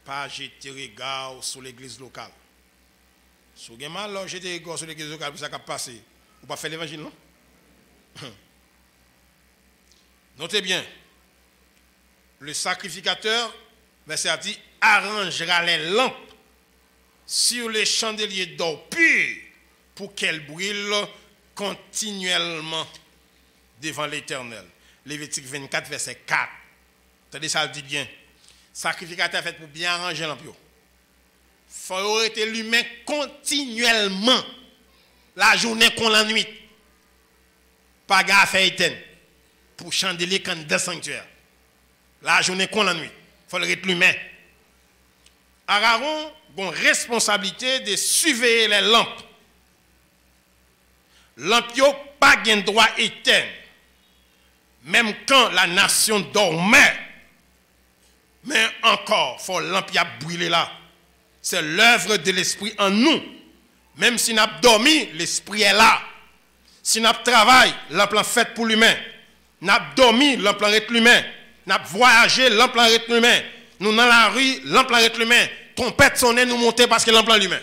pas jeter regard sur l'église locale. Si vous avez mal jeter regard sur l'église locale, ça va passer. Vous pas faire l'évangile non? Notez bien, le sacrificateur, verset a dit, arrangera les lampes sur les chandeliers d'or pur pour qu'elles brûlent continuellement devant l'Éternel. Lévitique 24, verset 4. Attendez, ça le dit bien. Sacrificateur fait pour bien arranger l'ample. Il faut être l'humain continuellement. La journée qu'on la nuit. Pas gaffe à éteindre. Pour chandelier quand dans le sanctuaire. La journée qu'on la nuit. Il faut être l'humain. Aaron a une responsabilité de surveiller les lampes. Lampes n'ont pas de droit éteindre. Même quand la nation dormait. Mais encore, il faut lampes brûler là. C'est l'œuvre de l'esprit en nous. Même si nous avons dormi, l'esprit est là. Si nous travaillons, l'emploi fait pour l'humain. Nous avons dormi, l'emploi est l'humain. Nous avons voyagé, l'emploi est l'humain. Nous dans la rue, l'emploi est l'humain. Trompette sonne, nous monter parce que l'emploi est l'humain.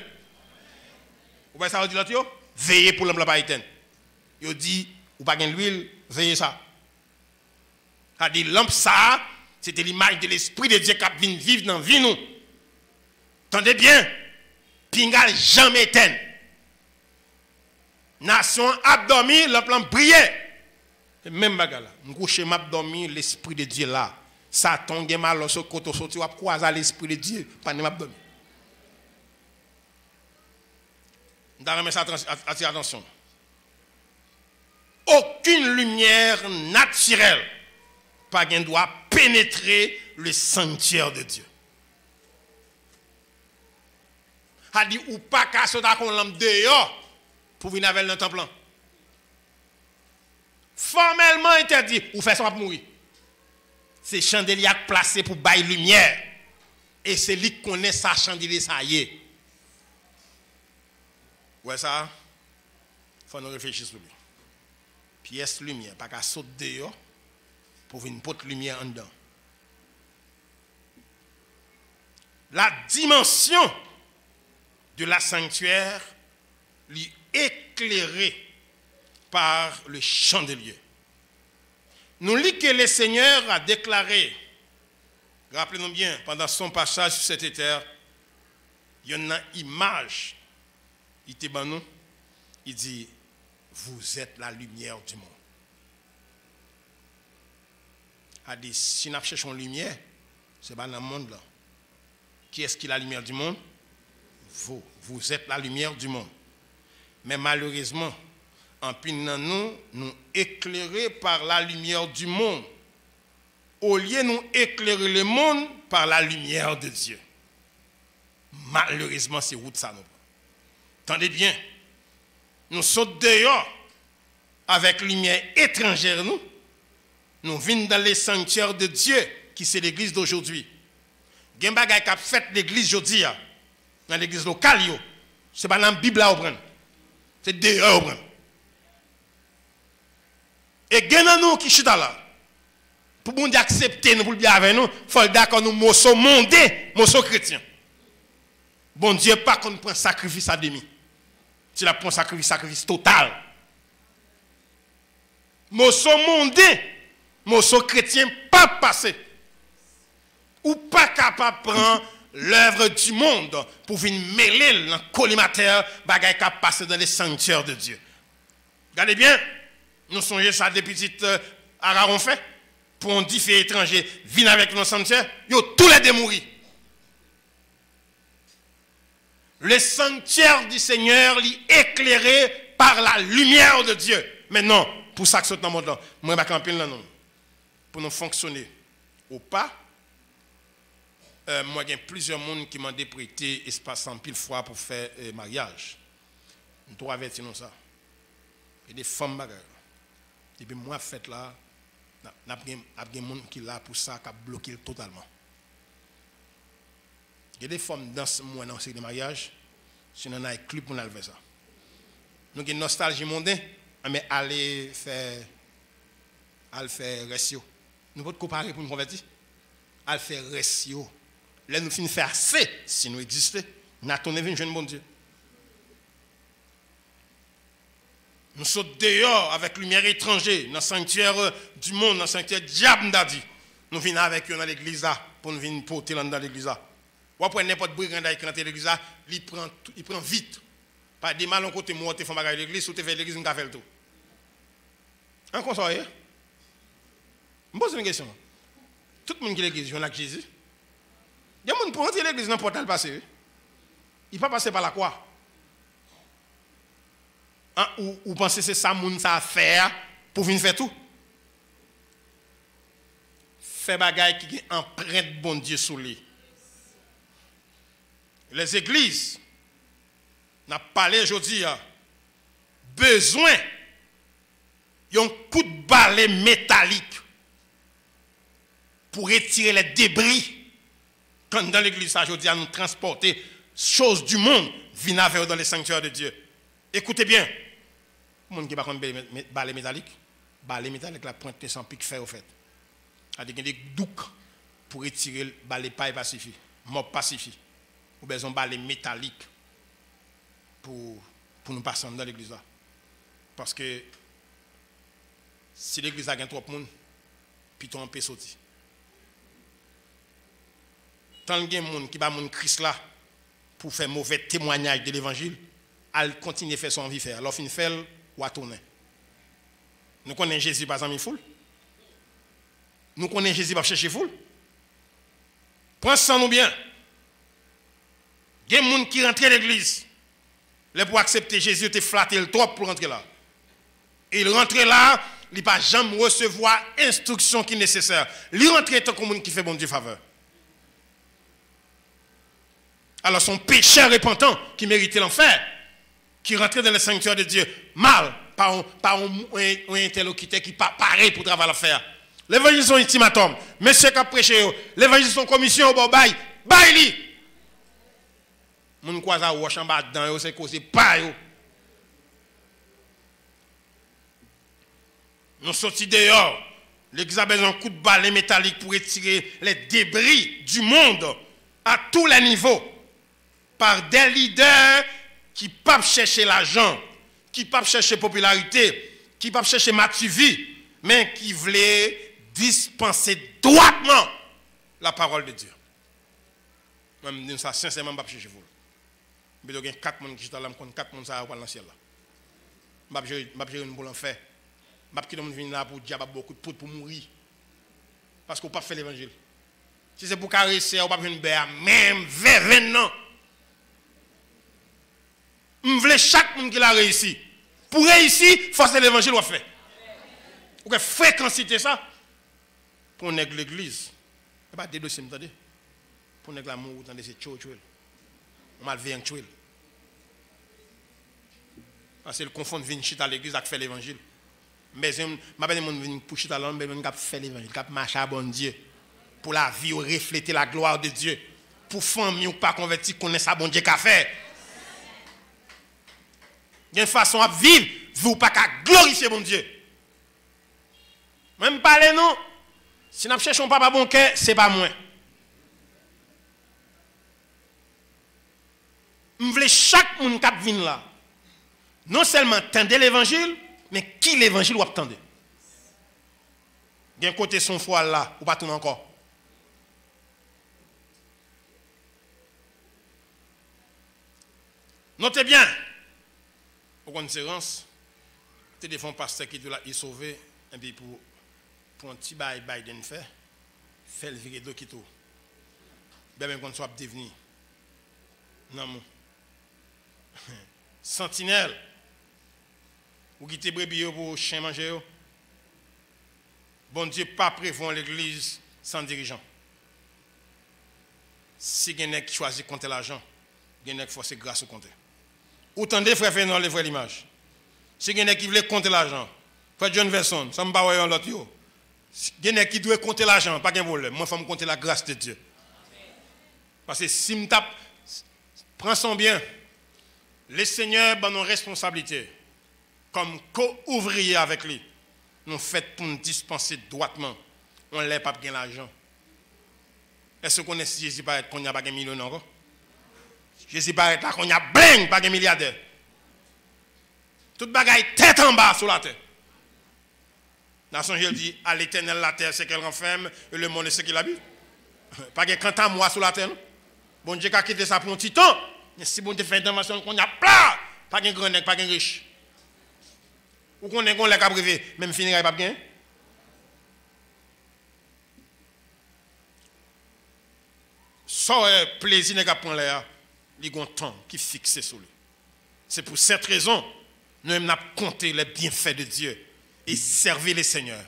Vous voyez ça, vous dites là, veillez pour l'emploi pas éteindre. Vous dit, ou pas de l'huile, veillez ça. Ça dit, lampe ça, c'était l'image de l'esprit de Dieu qui vient vivre dans la vie nous. Entendez bien, pingal jamais éteint. Nation a dormi, le plan brillait. Même bagarre là, je couche m'a dormi, l'esprit de Dieu là. Satan gen mal sur côté sorti ou croiser l'esprit de Dieu, pas m'a dormi. Attirez attention. Aucune lumière naturelle pas doit pénétrer le sanctuaire de Dieu. A dit ou pas qu'à sauter qu'on lampe dehors pour venir avec le temple. Formellement interdit, ou fait ça pour mourir. C'est chandelier placé pour bailler lumière. Et c'est lui qui connaît sa chandelier, ça y est. Ouais, ça, il faut nous réfléchir sur lui. Pièce lumière, pas qu'à sauter dehors pour venir porter lumière en dedans. La dimension de la sanctuaire lui éclairée par le chandelier. Nous lisons que le Seigneur a déclaré, rappelez-nous bien, pendant son passage sur cette terre, il y a une image, il dit, vous êtes la lumière du monde. a dit, si nous cherchons lumière, ce n'est pas dans le monde là. Qui est-ce qui est la lumière du monde? Vous êtes la lumière du monde. Mais malheureusement, en pile nous éclairés par la lumière du monde. Au lieu de nous éclairer le monde par la lumière de Dieu. Malheureusement, c'est route ça. Tendez bien. Nous sommes dehors avec lumière étrangère. Nous venons dans les sanctuaires de Dieu, qui c'est l'église d'aujourd'hui. Il y a des choses qui ont fait l'église aujourd'hui, dans l'église locale. Ce n'est pas dans la Bible à prendre. C'est dehors à prendre. Et il y a nous qui sont là. Pour nous accepter, nous pour bien avec nous, il faut d'accord nous mosso mondé, mosso chrétien. Bon Dieu, pas qu'on prend sacrifice à demi. Si la prend sacrifice total. Mosso mondé, mosso chrétien, pas passé. Ou pas capable de prendre l'œuvre du monde pour venir mêler dans le collimateur, bagay qui passer dans les sanctuaires de Dieu. Regardez bien, nous songeons ça des petites Aaron fait. Pour un différent étranger, viennent avec nos sanctuaires, ils ont tous les démouris. Le sanctuaire du Seigneur est éclairé par la lumière de Dieu. Maintenant, pour ça que ce dans le monde, moi, je vais là, non. Pour nous fonctionner ou pas, moi, il y a plusieurs personnes qui m'ont prêté espace en pile fois pour faire mariage. Nous devons avertir nous ça. Il y a des femmes bagarres. Et puis moi, fait là, il y a des gens qui sont là pour ça, qui ont bloqué totalement. Il y a des femmes dans ce mois dans de mariage, si on a un club pour nous faire ça. Nous avons une nostalgie mondaine, mais aller faire ratio. Nous pouvons comparer pour nous convertir. Aller faire ratio. Là, nous finissons faire assez si nous existons. Nous attendons un jeune bon Dieu. Nous sommes dehors avec lumière étrangère, dans le sanctuaire du monde, dans le sanctuaire diable, nous venons avec eux dans l'église pour nous venir porter dans l'église. Ou après n'importe brigand qui rentre dans l'église, il prend vite. Pas des mal en côté, moi, tu fais bagage l'église, ou tu fais l'église, tu fais le tout. En conseil, je pose une question. Tout le monde qui est l'église, il y a Jésus. Il y a des gens pour rentrer dans l'église, dans le portal passé. Il ne peut pas passer par la croix. Ou pensez que c'est ça moun ça faire pour venir faire tout? Fait bagay qui emprunte bon Dieu sous lui. Les églises n'a parlé aujourd'hui besoin d'un coup de balai métallique pour retirer les débris quand dans l'église aujourd'hui à nous transporter choses du monde viennent vers dans les sanctuaires de Dieu. Écoutez bien. Les gens qui ne connaissent pas balai métallique, la pointe sans pic fait au fait. Il y a des doucs pour retirer le balai paille pacifique, mob pacifique. Ou besoin de balai métallique pour nous passer dans l'église. Parce que si l'église a trop de monde, puis on peut sortir. Tant qu'il y a des gens qui ne Christ là pour faire mauvais témoignage de l'évangile, elle continue à faire son vie faire. Alors, il fait ou à tourner. Nous connaissons Jésus par exemple foule. Nous connaissons Jésus par chercher foule. Prends ça nous bien. Il y a des gens qui rentrent à l'église. Pour accepter Jésus, te flatter le trop pour rentrer là. Et il rentre là, il ne va jamais recevoir l'instruction qui est nécessaire. Il rentre tant que monde qui fait bon Dieu faveur. Alors son péché repentant qui méritait l'enfer, qui rentrait dans le sanctuaire de Dieu, mal, par un interlocuteur qui n'est pas pareil pour travailler à faire. L'évangile son ultimatum. Monsieur qui a prêché, l'évangile son commission au bail, bail. Mon quoi ça wash en bas dedans, c'est causé pas yo. Nous sortis dehors. L'église a besoin d'un coup de balai métallique pour retirer les débris du monde à tous les niveaux par des leaders qui ne peuvent pas chercher l'argent, qui ne peuvent pas chercher la popularité, qui ne peuvent pas chercher vie, mais qui veulent dispenser droitement la parole de Dieu. Moi, je dis ça sincèrement, je ne vais pas chercher vous. Il y a 4 personnes qui sont là, 4 personnes qui sont dans le ciel. Je ne vais pas chercher une boule en fer. Je ne vais pas chercher là pour diable beaucoup de poudre pour mourir. Parce qu'on ne peut pas faire l'évangile. Si c'est pour caresser, on ne peut pas faire une béa, même 20 ans. Je veux chaque monde qui a réussi. Pour réussir, il faut que l'évangile soit fait. Pour que fréquenter ça, pour l'église. Il n'y a pas de dossier, vous entendez? Pour l'amour, vous entendez, c'est tchou. On m'a levé un tchou. Parce que le confond de venir à l'église avec faire l'évangile. Mais je ne vais pas venir pour chiter à l'homme, mais je vais faire l'évangile, je vais marcher à bon Dieu. Pour la vie, refléter la gloire de Dieu. Pour famille ou pas converti, connaître ça bon Dieu qu'a fait. Il y a une façon à vivre, vous pas qu'à glorifier mon Dieu. Même parler non. Si nous cherchons pas bon cœur, c'est pas moi. Je veux chaque monde qui vient là. Non seulement tendre l'évangile, mais qui l'évangile ou attendre. Il y a un côté son foi là, ou pas tout encore. Notez bien, pour une séance, téléphone pasteur qui doit y sauver, et puis pour un petit bail Biden fait le virer de qui tout. Bien même qu'on soit devenu. Non, mon. Sentinelle. Ou quitter brebis pour chien manger. Bon Dieu, pas prévoir l'église sans dirigeant. Si quelqu'un qui choisit compter l'argent, quelqu'un qui force grâce au compter. Autant de frères faire dans les vraies images. Si quelqu'un qui veut compter l'argent, frère John Verson, ça me parle l'autre yo. Quelqu'un qui doit compter l'argent, pas de problème. Moi, il faut me compter la grâce de Dieu. Parce que si me tape, prends son bien, les seigneurs ont nos responsabilités. Comme co-ouvriers avec lui, nous faisons pour nous dispenser droitement. On ne l'a pas gagner l'argent. Est-ce qu'on est si Jésus paraît qu'on n'y a pas de million encore? Jésus paraît là qu'on y a bling, pas de milliardaire. Toute bagaille tête en bas sur la terre. Nation Jésus dit à l'Éternel la terre c'est qu'elle renferme et le monde c'est ce qu'il habite. Pas de quant à moi sur la terre. Non? Bon Dieu a quitté ça pour un petit temps. Mais si bon Dieu fait intervention qu'on y a plein, pas de grand nègre, pas de riche. Ou qu'on est qu'on l'a privé, même finir pas bien. Sans plaisir n'est qu'à prendre l'air, il y a un temps qui est fixé sur lui. C'est pour cette raison, nous avons compté les bienfaits de Dieu et servir les seigneurs.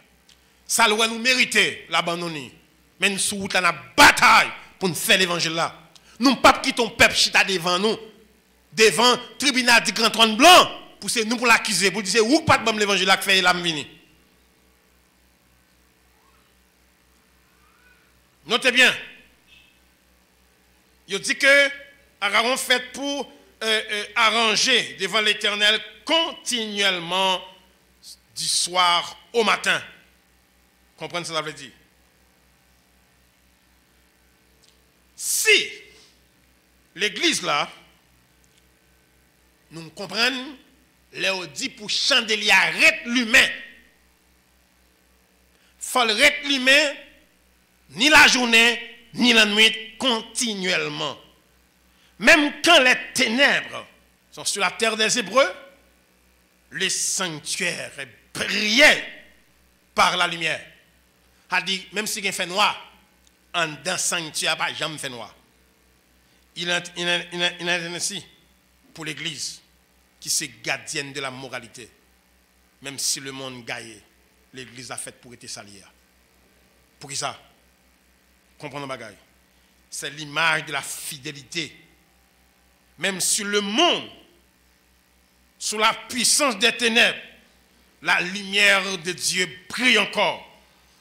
Ça doit nous mériter l'abandonner. Mais nous sommes dans la bataille pour nous faire l'évangile là. Nous ne pouvons pas quitter ton peuple chita devant nous, devant le tribunal du grand trône blanc. Pour nous pour l'accuser, pour dire où pas de bon l'évangile qui fait l'âme vini. Notez bien. Il dit que Aaron fait pour arranger devant l'Éternel continuellement du soir au matin. Comprenez ce que ça veut dire? Si l'église là, nous comprenons, Léo dit pour chandelier arrête l'humain. Faut arrêter l'humain ni la journée ni la nuit continuellement. Même quand les ténèbres sont sur la terre des Hébreux, le sanctuaire est brillé par la lumière. A dit même si il fait noir, en dans sanctuaire pas jamais fait noir. Il est ainsi pour l'église qui c'est gardienne de la moralité. Même si le monde gagne, l'église a fait pour être salière. Pour qui ça? Comprenez bagaille. C'est l'image de la fidélité. Même si le monde, sous la puissance des ténèbres, la lumière de Dieu brille encore.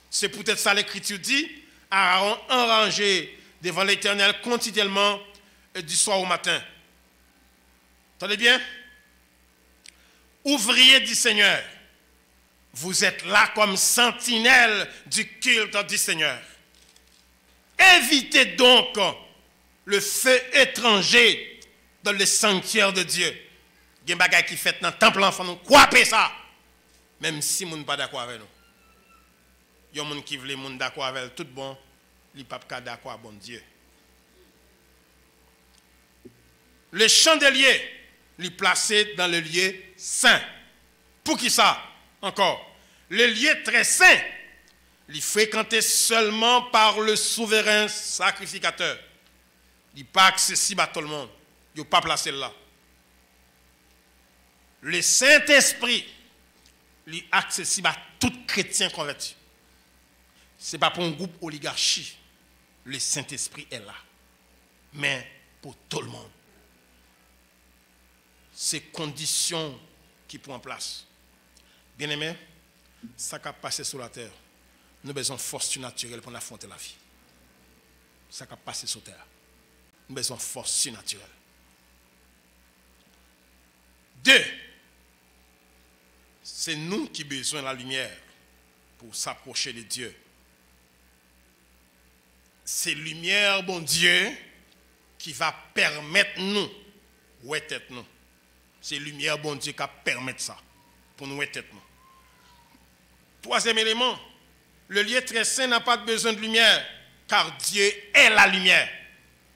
C'est peut-être ça l'écriture dit, Aaron enrangé devant l'Éternel continuellement du soir au matin. Entendez bien? Ouvriers du Seigneur, vous êtes là comme sentinelle du culte du Seigneur. Évitez donc le feu étranger dans le sanctuaire de Dieu. Il y a des bagages qui fait dans le temple enfant, nous croyez ça. Même si nous ne sommes pas d'accord avec nous. Il y a des gens qui veulent nous d'accord avec tout bon, ils ne sont pas d'accord avec bon Dieu. Le chandelier, il est placé dans le lieu saint. Pour qui ça? Encore. Le lieu très saint il est fréquenté seulement par le souverain sacrificateur. Il n'est pas accessible à tout le monde. Il n'est pas placé là. Le Saint-Esprit est accessible à tout chrétien converti. Ce n'est pas pour un groupe oligarchie. Le Saint-Esprit est là. Mais pour tout le monde. C'est conditions qui prennent en place. Bien aimé, ça qui a passé sur la terre, nous avons besoin de force surnaturelle pour affronter la vie. Ça qui a passé sur la terre, nous avons besoin de force surnaturelle. 2, c'est nous qui avons besoin de la lumière pour s'approcher de Dieu. C'est lumière, bon Dieu, qui va permettre nous, ouais tête nous. C'est lumière, bon Dieu, qui va permettre ça, pour nous, ouais tête nous. 3e élément, le lieu très saint n'a pas besoin de lumière, car Dieu est la lumière.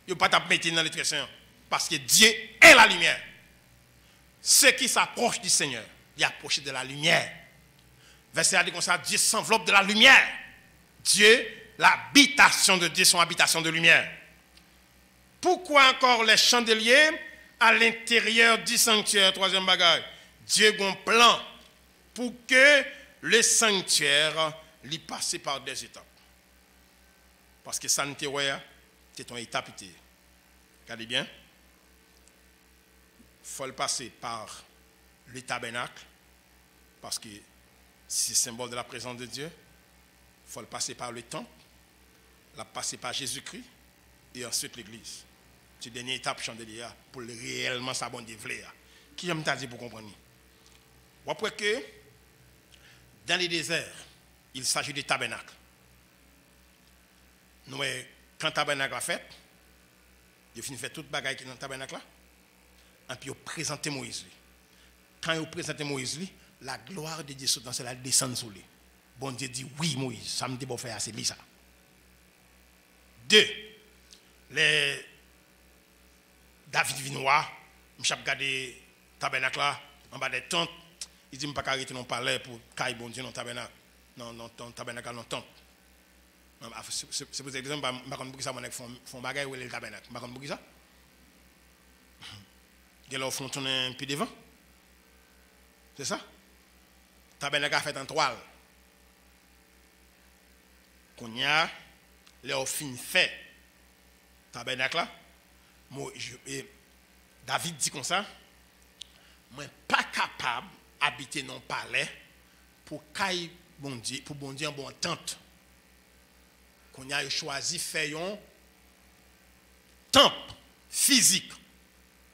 Il ne faut pas mettre dans le très saint, parce que Dieu est la lumière. Ceux qui s'approchent du Seigneur, ils approchent de la lumière. Verset dit comme ça, Dieu s'enveloppe de la lumière. Dieu, l'habitation de Dieu, son habitation de lumière. Pourquoi encore les chandeliers à l'intérieur du sanctuaire? 3e bagage. Dieu a un plan pour que le sanctuaire lui passe par des étapes. Parce que ça ne c'est une étape. Regardez bien. Il faut le passer par le tabernacle. Parce que c'est le symbole de la présence de Dieu. Il faut le passer par le temple. La passer par Jésus-Christ. Et ensuite l'église. C'est la dernière étape chandelier pour réellement s'abonder. Qui aime t'a dit pour comprendre? Ou après que dans les déserts, il s'agit de tabernacle. Nous, quand le tabernacle a fait, il a fini de faire toute bagaille qui est dans le tabernacle là. Et puis il a présenté Moïse. Quand il a présenté Moïse, la gloire de Dieu dans cela descend sur lui. Bon Dieu dit oui Moïse, ça me dit bon faire c'est lui ça. 2. David Vinois, je vais regarder le tabernacle là, en bas des tentes. Il dit je ne peux pas arrêter non palais pour cailler bon Dieu dans le tabernacle. Non, tabernacle, non tente. C'est pour exemple, je ne sais pas si ça font bagaille ou le tabernacle. Je ne sais pas si ça. Il y a font tourner un peu devant. C'est ça? Le tabernacle a fait en toile. Quand il y a les fin fait tabernacle là, David dit comme ça, moi pas capable d'habiter dans le palais pour cailler bon Dieu, pour bon Dieu en bonne tente. Qu'on a choisi faire un temple physique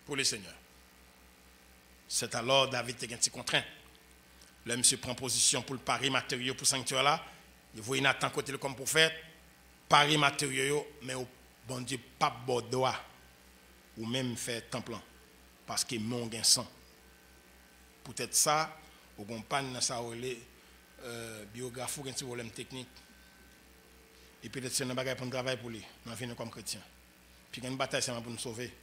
pour le Seigneur. C'est alors David qui a un petit contraint. Là, monsieur prend position pour le pari matériaux pour le sanctuaire là. Il voit Nathan côté comme prophète, pari matériaux, mais au bon Dieu pas bordeaux ou même faire temple parce que mon gain sang. Peut-être ça, au compagne ça relé biographe ou un petit problème technique. Et peut-être c'est un bagage pour travailler pour lui, dans vie comme chrétien. Puis il y a une bataille c'est pour nous sauver,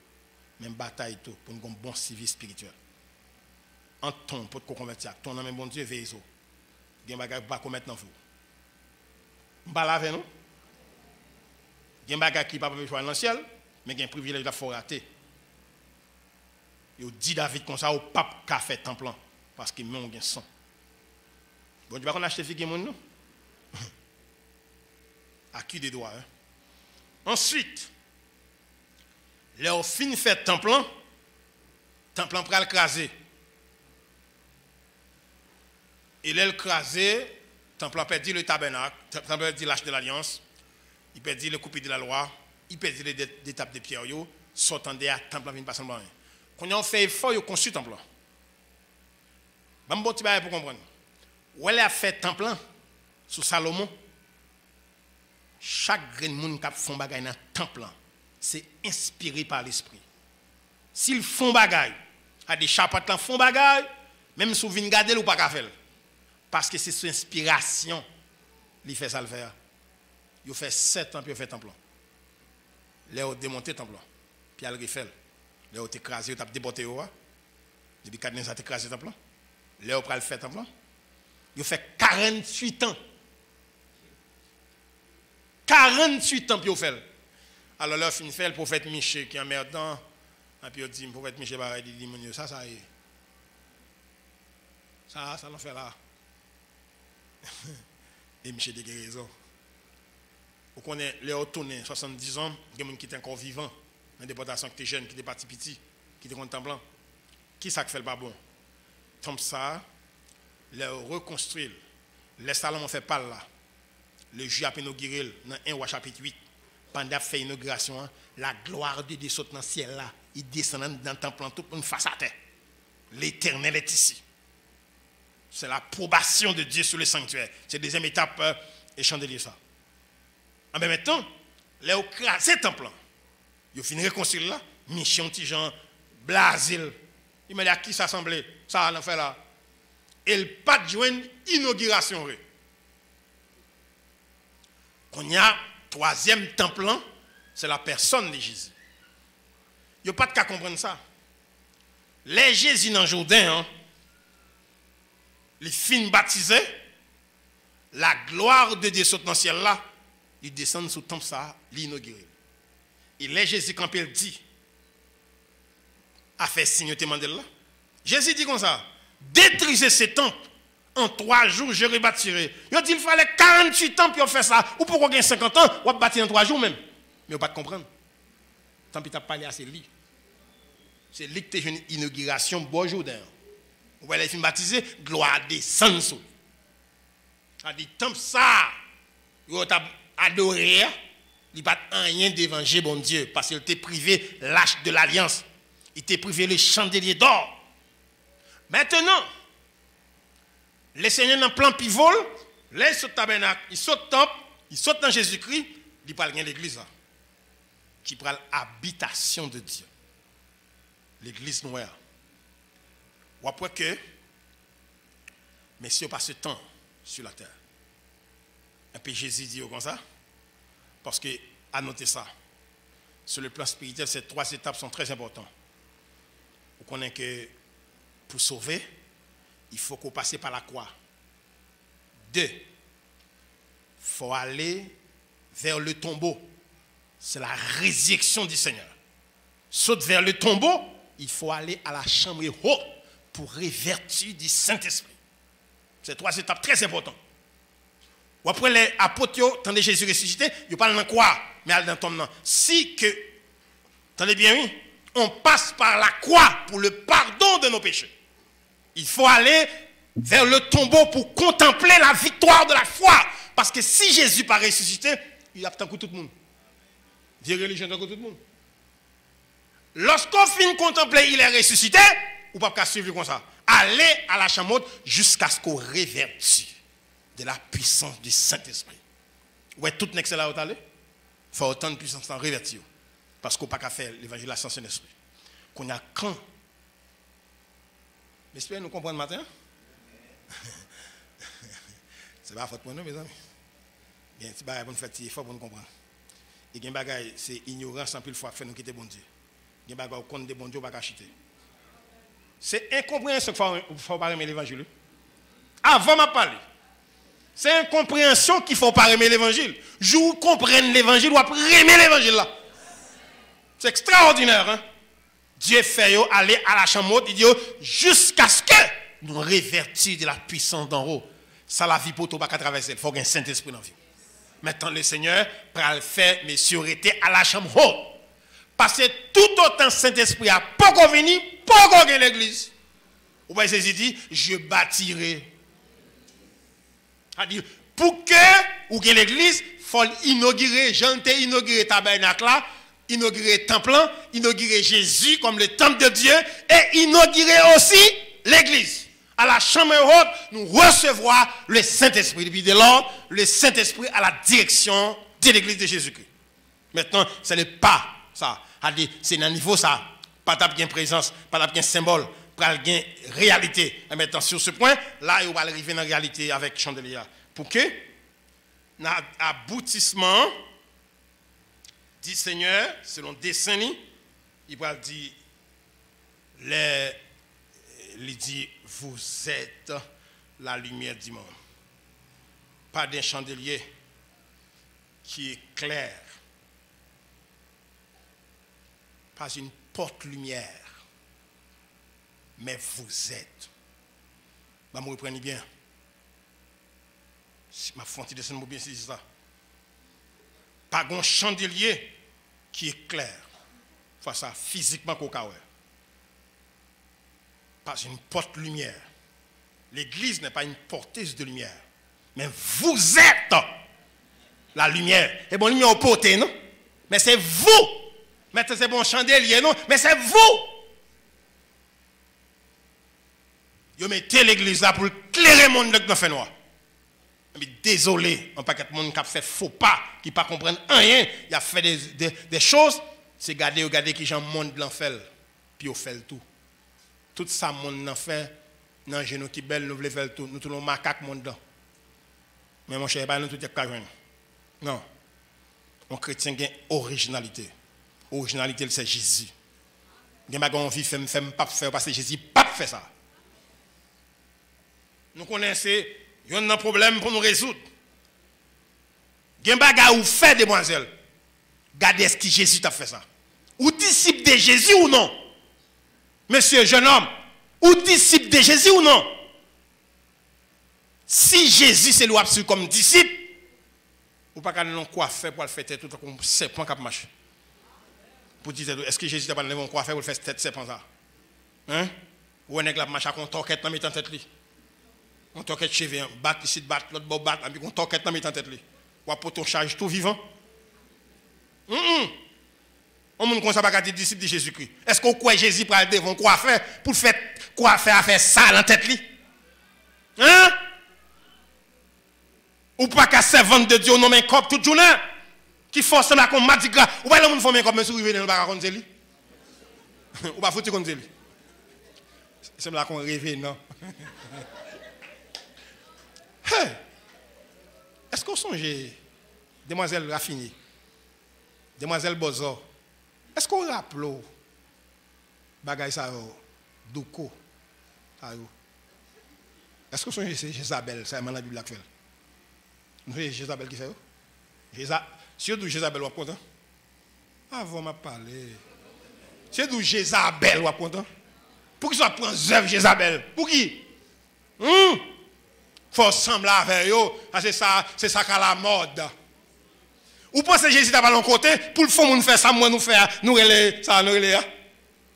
même bataille tout pour nous un bon civil spirituel. En ton pour te convertir, ton nom bon Dieu veille zo. Il y a un bagage pas commettre dans vous. On pas laver nous. Il y a un bagage qui pas peut choisir dans le ciel, mais il y a un privilège de faut rater. Il dit David comme ça au pape qui a fait temple parce qu'il met un sang. Bon Dieu pas qu'on acheter figue moun nous. À qui des doigts. Hein? Ensuite, les fin fait temple pral craser. Et là, crasé, temple a perdu le tabernacle, temple a perdu l'arche de l'alliance, il perdit le coupé de la loi, il perdit les étapes de pierre, sortant de temple a venu passer en quand on fait effort, on construit temple. Je vais vous dire pour comprendre. Où elle a fait temple sous Salomon, chaque grain de monde qui font bagaille dans le temple, c'est inspiré par l'esprit. S'ils font bagaille, à des chapeaux font bagaille, même si vous venez garder ou pas qu'à faire. Parce que c'est sous inspiration qu'il fait ça le faire. Il fait 7 ans puis il fait temple. Là il a démonté temple. Puis il a refait. Là il a écrasé, il a déporté depuis 4 ans il a écrasé temple. Là il a fait temple. Il fait 48 ans. 48 ans pour faire. Alors là, fin fait le prophète Michel qui est emmerdant. Et puis il dit, le prophète Michel il dit, ça y est. Ça l'en fait là. Et Michel a raison. Vous connaissez les retournés, 70 ans, il y a des gens qui étaient encore vivants, dans la déportation qui étaient jeunes, qui étaient partis petits, qui étaient contemplants. Qui ça qui fait le pas bon? Comme ça, les reconstruire. Les salons ont fait pas là. Le juge a inauguré dans 1 roi chapitre 8. Pendant qu'il fait l'inauguration, la gloire de Dieu saute dans le ciel là. Il descend dans le temple tout une face à terre. L'Éternel est ici. C'est l'approbation de Dieu sur le sanctuaire. C'est la deuxième étape et chandelier ça. En même temps, les ont crasé le temple. Ils ont fini de reconstruire là. Mission petit Jean, Blasil. Il m'a dit à qui ça semblait? Ça a fait là. Et le pas de joindre inauguration. Quand il y a troisième temple, c'est la personne de Jésus. Il n'y a pas de cas comprendre ça. Les Jésus dans le Jourdain, les fins baptisés, la gloire de Dieu saute dans le ciel là, ils descendent sous le temple ça, l'inauguré. Et les Jésus quand il dit, a fait signe au Mandela là. Jésus dit comme ça, détruisez ces temples. En 3 jours, je rebâtirai. Il dit qu'il fallait 48 ans pour faire ça. Ou pourquoi gagner 50 ans, ou bâtir en 3 jours même. Mais on ne peut pas comprendre. Tant pis, tu as parlé à ces lits. C'est lui qui a une inauguration bonjour d'ailleurs. Vous voyez les films baptisés, gloire descend sur lui. Ça dit, tant ça, il a adoré, il n'y a pas rien d'évangile, bon Dieu, parce qu'il était privé l'âge de l'alliance. Il était privé le chandelier d'or. Maintenant, les seigneurs dans le plan pivot, les sautent tabernacle, ils sautent temple, ils sautent dans Jésus-Christ, ils parlent de l'église là, qui prend l'habitation de Dieu. L'église noire. Ou après que, messieurs passent ce temps sur la terre. Et puis Jésus dit comme ça, parce que, à noter ça, sur le plan spirituel, ces 3 étapes sont très importantes. Vous connaissez que pour sauver, il faut qu'on passe par la croix. 2, il faut aller vers le tombeau. C'est la résurrection du Seigneur. Saute vers le tombeau, il faut aller à la chambre haute pour revêtir du Saint-Esprit. C'est 3 étapes très importantes. Ou après les apôtres, tandis Jésus ressuscité, ils parlent dans quoi? Mais dans le tombe. Si que, attendez bien, oui, on passe par la croix pour le pardon de nos péchés. Il faut aller vers le tombeau pour contempler la victoire de la foi. Parce que si Jésus pas ressuscité, il a tant que tout le monde. Dieu religion tant que tout le monde. Lorsqu'on finit de contempler, il est ressuscité, ou pas suivre comme ça. Allez à la chambre jusqu'à ce qu'on révertit de la puissance du Saint-Esprit. Ouais, tout n'est que là où il faut autant de puissance en révertir. Parce qu'on n'a pas qu'à faire l'évangile sans Saint-Esprit. Qu'on a quand. J'espère que nous comprenons matin. C'est pas faute pour nous, mes amis. Il y a un petit bagage pour nous faire il faut pour nous comprendre. Et il y a un bagage, c'est ignorance en plus fois faire nous quitter bon Dieu. Il y a un bagage contre des bon Dieu, pas acheter. C'est incompréhension qu'il faut pas aimer l'évangile. Avant de parler. C'est incompréhension qu'il ne faut pas aimer l'évangile. Je vous comprenne l'évangile ou après aimer l'évangile là. C'est extraordinaire. Hein? Dieu fait aller à la chambre, il dit jusqu'à ce que nous révertissions de la puissance d'en haut. Ça la vie pour tout pas traverser. Il faut un Saint-Esprit dans la vie. Maintenant le Seigneur va le faire, mais surétait à la chambre haute. Parce que tout autant Saint-Esprit a pas qu'on venir, pas qu'on gagne l'église. Ou bien Jésus dit, je bâtirai. C'est-à-dire, pour que ou gagne l'église, il faut inaugurer, j'entends inaugurer tabernacle là, inaugurer temple, inaugurer Jésus comme le temple de Dieu et inaugurer aussi l'église. À la chambre haute, nous recevrons le Saint-Esprit. Depuis de lors, le Saint-Esprit à la direction de l'église de Jésus-Christ. Maintenant, ce n'est pas ça. C'est dans le niveau ça. Pas de présence, pas de symbole, pas de réalité. Et maintenant, sur ce point, là, il va arriver dans la réalité avec Chandelier. Pour que, dans l'aboutissement du Seigneur, selon décennies, il va dire, il dit, vous êtes la lumière du monde. Pas d'un chandelier qui est clair. Pas une porte-lumière, mais vous êtes. Bah, vous reprenez bien. Si ma fonte de bien, c'est ça. Pas un chandelier qui est clair. Face à physiquement qu'au cas. Pas une porte-lumière. L'église n'est pas une porteuse de lumière. Mais vous êtes la lumière. Et bon, lumière au porté, non? Mais c'est vous. Mais c'est bon chandelier, non? Mais c'est vous. Vous mettez l'église là pour éclairer le monde dans fait noir. Mais désolé, un paquet de monde qui a fait faux pas, qui ne comprend rien, il a fait des choses, c'est regarder qui j'en monde blanc fait, puis il fait tout. Tout ça, monde n'en fait, non, j'ai nous qui belle, nous voulons faire tout, nous tous nos macaques monde dedans. Mais mon cher, nous tout est carré. Non. Un chrétien a une originalité. Originalité, c'est Jésus. Il y a envie de faire, pas faire, parce que Jésus n'a pas fait ça. Nous connaissons, il y a un problème pour nous résoudre. Il y a un bagage où fait, demoiselle. Regardez ce que Jésus t'a fait ça. Ou disciple de Jésus ou non? Monsieur, jeune homme, ou disciple de Jésus ou non? Si Jésus c'est l'ouap comme disciple, ou pas qu'on quoi faire pour le faire tout comme serpent qui marche. Pour dire, est-ce que Jésus n'a pas levé un quoi faire pour le faire tête serpent ça? Hein? Ou on est là marche à un torquette dans mettant tête li. On torquette cheveux, bat ici, bat l'autre bord bat, et puis on torquette dans mettant tête li. Ou pour ton charge tout vivant. On ne connaît pas dire disciple de Jésus-Christ. Est-ce qu'on croit Jésus pour aller devant quoi faire pour faire quoi faire à faire ça dans tête li? Hein? Ou pas qu'à servante de Dieu, non, mais comme toute journée, qui force là comme Mardi Gras. Ou pas le monde fait comme monsieur Rivé dans le bar à Konzeli? Ou pas foutu Konzeli? C'est là qu'on rêve, non? Hey! Est-ce qu'on songe, demoiselle Raffini, demoiselle Bozo, est-ce qu'on rappelle, bagay ça, Douko, est-ce qu'on songe, c'est Jézabel, c'est dans la Bible actuelle? Vous voyez Jézabel qui fait? Si vous Jézabel, vous êtes content? Avant m'a parlé. Si vous Jézabel, vous êtes content? Pour qui ça prend œuvre Jézabel? Pour qui? Faut ressembler avec eux, c'est ça qui a la mode. Ou pensez que Jésus n'a pas l'un côté, pour le fond, nous faire ça, moi nous faire, nous relais, ça, nous relais.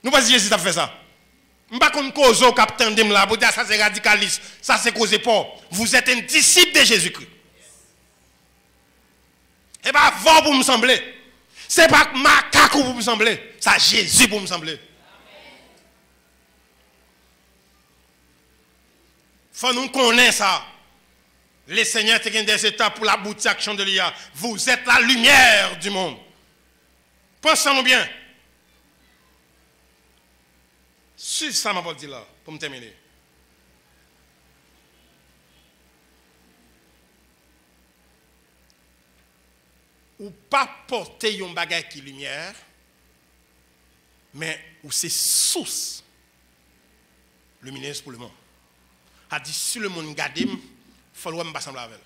Nous pensons que Jésus a fait ça. Je ne sais pas qu'on cause au capitaine de là, pour dire ça c'est radicaliste, ça c'est causé pas. Vous êtes un disciple de Jésus-Christ. Et pas vous pour me sembler. C'est pas macaque pour me sembler. C'est Jésus pour me sembler. Faut nous connaître ça. Les seigneurs te gagnent des étapes pour la boutique chandelier. Vous êtes la lumière du monde. Pensons-nous bien. Suivez ça, m'a dit là, pour me terminer. Ou pas porter un bagage qui lumière, mais ou c'est source lumineuse pour le monde. A dit si le monde garde, il faut me pas sembler avec.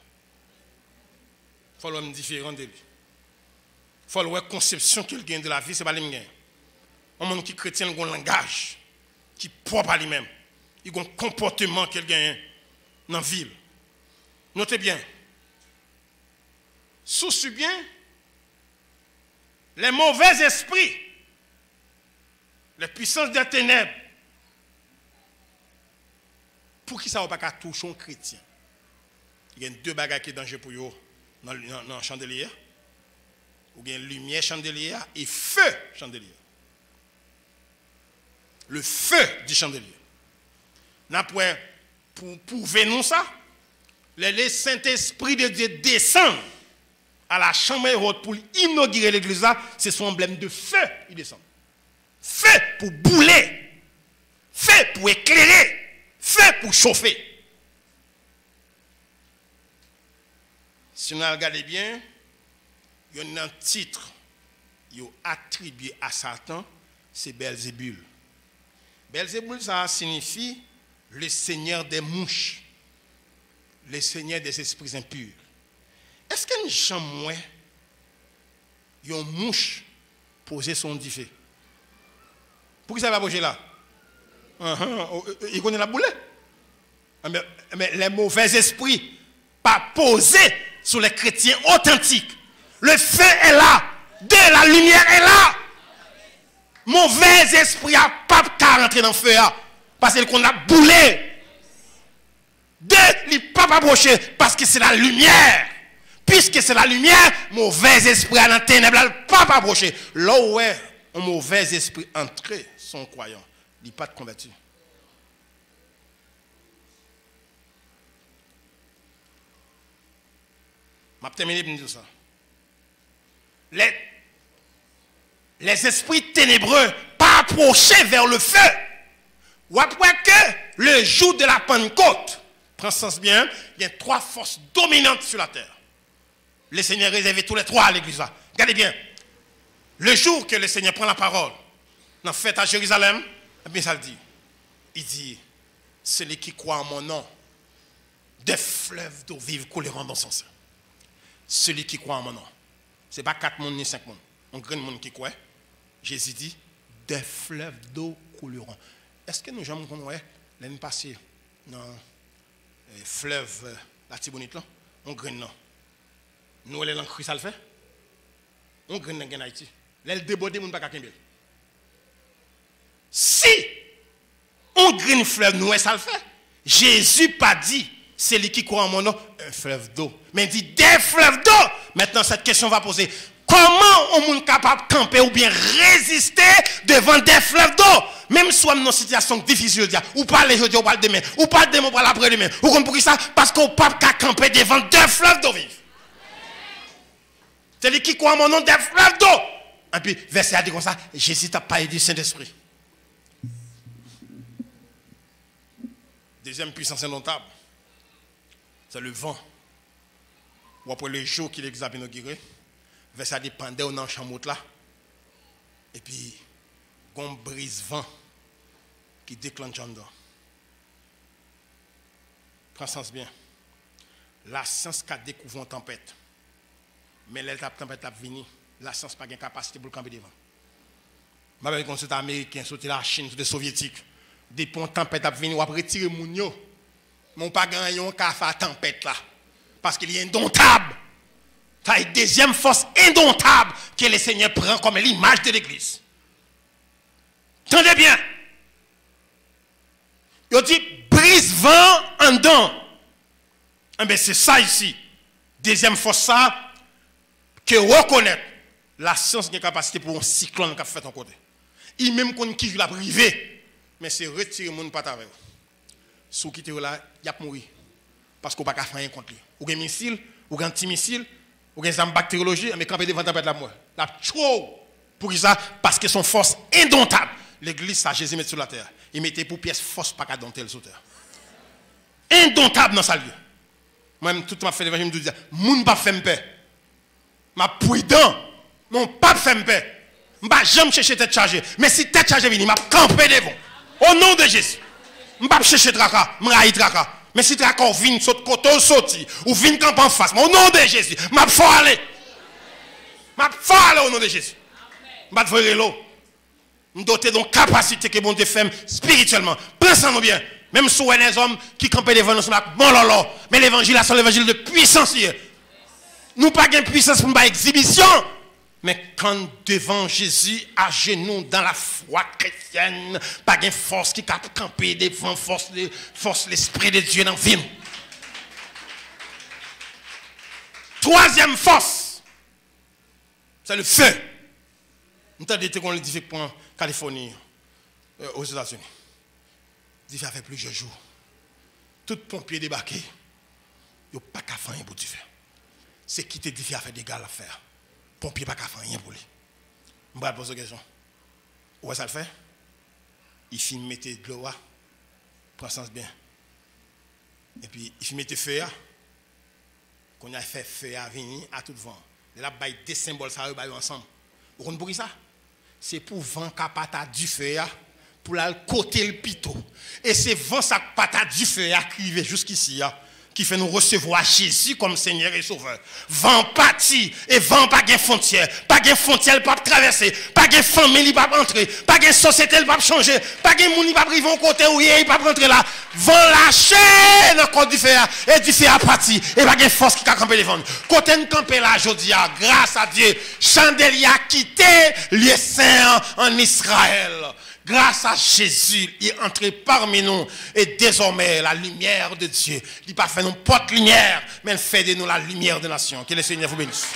Il faut me différent de lui. Il faut le conception qu'il gagne de la vie, c'est pas lui-même. Un monde qui chrétien a un langage qui propre à lui-même. Il a un comportement qu'il gagne dans la ville. Notez bien. Sous bien les mauvais esprits, les puissances des ténèbres. Pour qui ça ne va pas toucher un chrétien? Il y a deux bagages qui sont dangereux pour eux dans le chandelier. Il y a lumière chandelier et feu chandelier. Le feu du chandelier. Pour prouver nous ça, le Saint-Esprit de Dieu descend à la chambre haute pour inaugurer l'église là, c'est son emblème de feu, il descend. Feu pour bouler, feu pour éclairer, feu pour chauffer. Si on regarde bien, il y a un titre qui est attribué à Satan, c'est Belzébul. Belzébul, ça signifie le seigneur des mouches, le seigneur des esprits impurs. Est-ce que nous sommes une mouche posée sur du feu. Pourquoi ça va poser là? Il connaît la boule. Mais les mauvais esprits pas posés sur les chrétiens authentiques. Le feu est là. De la lumière est là. Mauvais esprit a pas qu'à rentrer dans le feu. Parce qu'on a boulé. De il pas approcher parce que c'est la lumière. Puisque c'est la lumière, mauvais esprit à la ténèbre, il pas approcher. Là où est un mauvais esprit entré, son croyant, il n'est pas de converti. Je vais terminer par dire ça. Les esprits ténébreux pas approcher vers le feu. Ou après que le jour de la Pentecôte, prends sens bien, il y a 3 forces dominantes sur la terre. Le Seigneur réservé tous les 3 à l'église. Regardez bien. Le jour que le Seigneur prend la parole, dans la fête à Jérusalem, eh bien ça le dit. Il dit, celui qui croit en mon nom, des fleuves d'eau vive couleront dans son sein. Celui qui croit en mon nom. Ce n'est pas 4 mondes ni 5 mondes. Un grand monde qui croit. Jésus dit, des fleuves d'eau couleront. Est-ce que nous jamais connaissons l'année passée dans le fleuve la Tibonite là? On graine non. Nous les langues ça le fait. On graine dans Haïti. L'aile débordé moun pas ka kembel. Si on graine fleuve nous ça le fait. Jésus pas dit c'est lui qui croit en mon nom un fleuve d'eau. Mais il dit des fleuves d'eau. Maintenant cette question va poser. Comment on est capable de camper ou bien résister devant des fleuves d'eau? Même si on est dans une situation difficile, ou parler aujourd'hui, ou parler demain, ou parler demain, ou parler après-demain. Vous comprenez ça? Parce qu'on ne peut pas camper devant des fleuves d'eau vive. C'est lui qui croit en mon nom des fleuves d'eau. Et puis, verset a dit comme ça, Jésus n'a pas aidé le Saint-Esprit. Deuxième puissance indomptable, c'est le vent. Ou après le jour qu'il est inauguré, verset a dit, pendant dans le champ là, et puis, on brise vent qui déclenche en dedans. Prends sens bien. La science qui a découvert une tempête. Mais la tempête a venu, la science n'a pas de capacité pour le camper devant. Je vais consulter les Américains, sauter la Chine, les Soviétiques. Depuis une tempête a venu, on va retirer mon yo. Mon pas gagné un café à tempête là. Parce qu'il est indomptable. C'est la deuxième force indomptable que le Seigneur prend comme l'image de l'Église. Entendez bien. Il dit brise vent en dedans. Eh bien, c'est ça ici. Deuxième force, ça, que reconnaître la science qui a capacité pour un cyclone qui a fait en côté. Il même qu'on qui l'a privé, mais c'est retirer mon patate avec. Sous qui là, il a mouru. Parce qu'on ne peut pas faire rien contre lui. Ou un missile, ou un anti-missile, ou un arme bactériologie, mais quand on devant tempête la mort. La trop. Pour ça, parce que son force indomptable. L'église, ça, Jésus met sur la terre. Il mettait pour pièce force pas qu'à dompter le terre. Indomptable dans sa lieu. Moi-même, tout m'a fait l'évangile, je me dis, moun pas fait paix. Ma prudent, mon pas fait paix. Je ne vais jamais chercher tête chargée. Mais si tête chargée vient, je vais camper devant. Au nom de Jésus. Je ne vais pas chercher tracas, je vais railler tracas. Mais si tracas vient, saute côté, sorti, ou vient camper en face, au nom de Jésus, je vais faire aller. Je vais faire aller au nom de Jésus. Je vais faire l'eau. Nous doter d'une capacité que bon Dieu fait spirituellement. Pensez-nous bien. Même si les hommes qui campent devant nous, bon lolo. Mais l'évangile, c'est l'évangile de puissance. Nous pas de puissance pour une exhibition. Mais quand devant Jésus, à genoux dans la foi chrétienne, pas de force qui cap camper devant force l'esprit de Dieu dans la vie. Troisième force, c'est le feu. Nous avons dit qu'on le dit pour Californie, aux États-Unis. Il fait plusieurs jours. Tout pompier débarqué. Il n'y a pas qu'à faire rien pour du feu. C'est qui te dit qu'il a fait des gars à faire. Pompier pas qu'à faire rien pour lui. Je vais poser une question. Où est-ce que ça le fait? Il finit de mettre de l'eau. Prends sens bien. Et puis, il finit de mettre feu. Qu'on a fait feu à venir à tout vent. Et là, il y a des symboles ça ensemble. Vous comprenez ça? C'est pour vent capata du feu pour la côté le pito. Et c'est vent ça patate du feu qui arrive jusqu'ici qui fait nous recevoir Jésus comme Seigneur et Sauveur. Vent parti et vent pas de frontière. Pas de frontière, pas traverser. Pas de famille, pas entrer. Pas de société, pas changer. Pas de monde, pas priver un côté où il pas rentrer là. Vent lâcher dans le corps du fer et du fer à partir. Et pas de force qui a campé devant. Côté nous camper là, je dis, grâce à Dieu, chandelier a quitté lieu saint en Israël. Grâce à Jésus, il est entré parmi nous. Et désormais, la lumière de Dieu, il n'a pas fait nous porte-lumière, mais il fait de nous la lumière des nations. Que le Seigneur vous bénisse.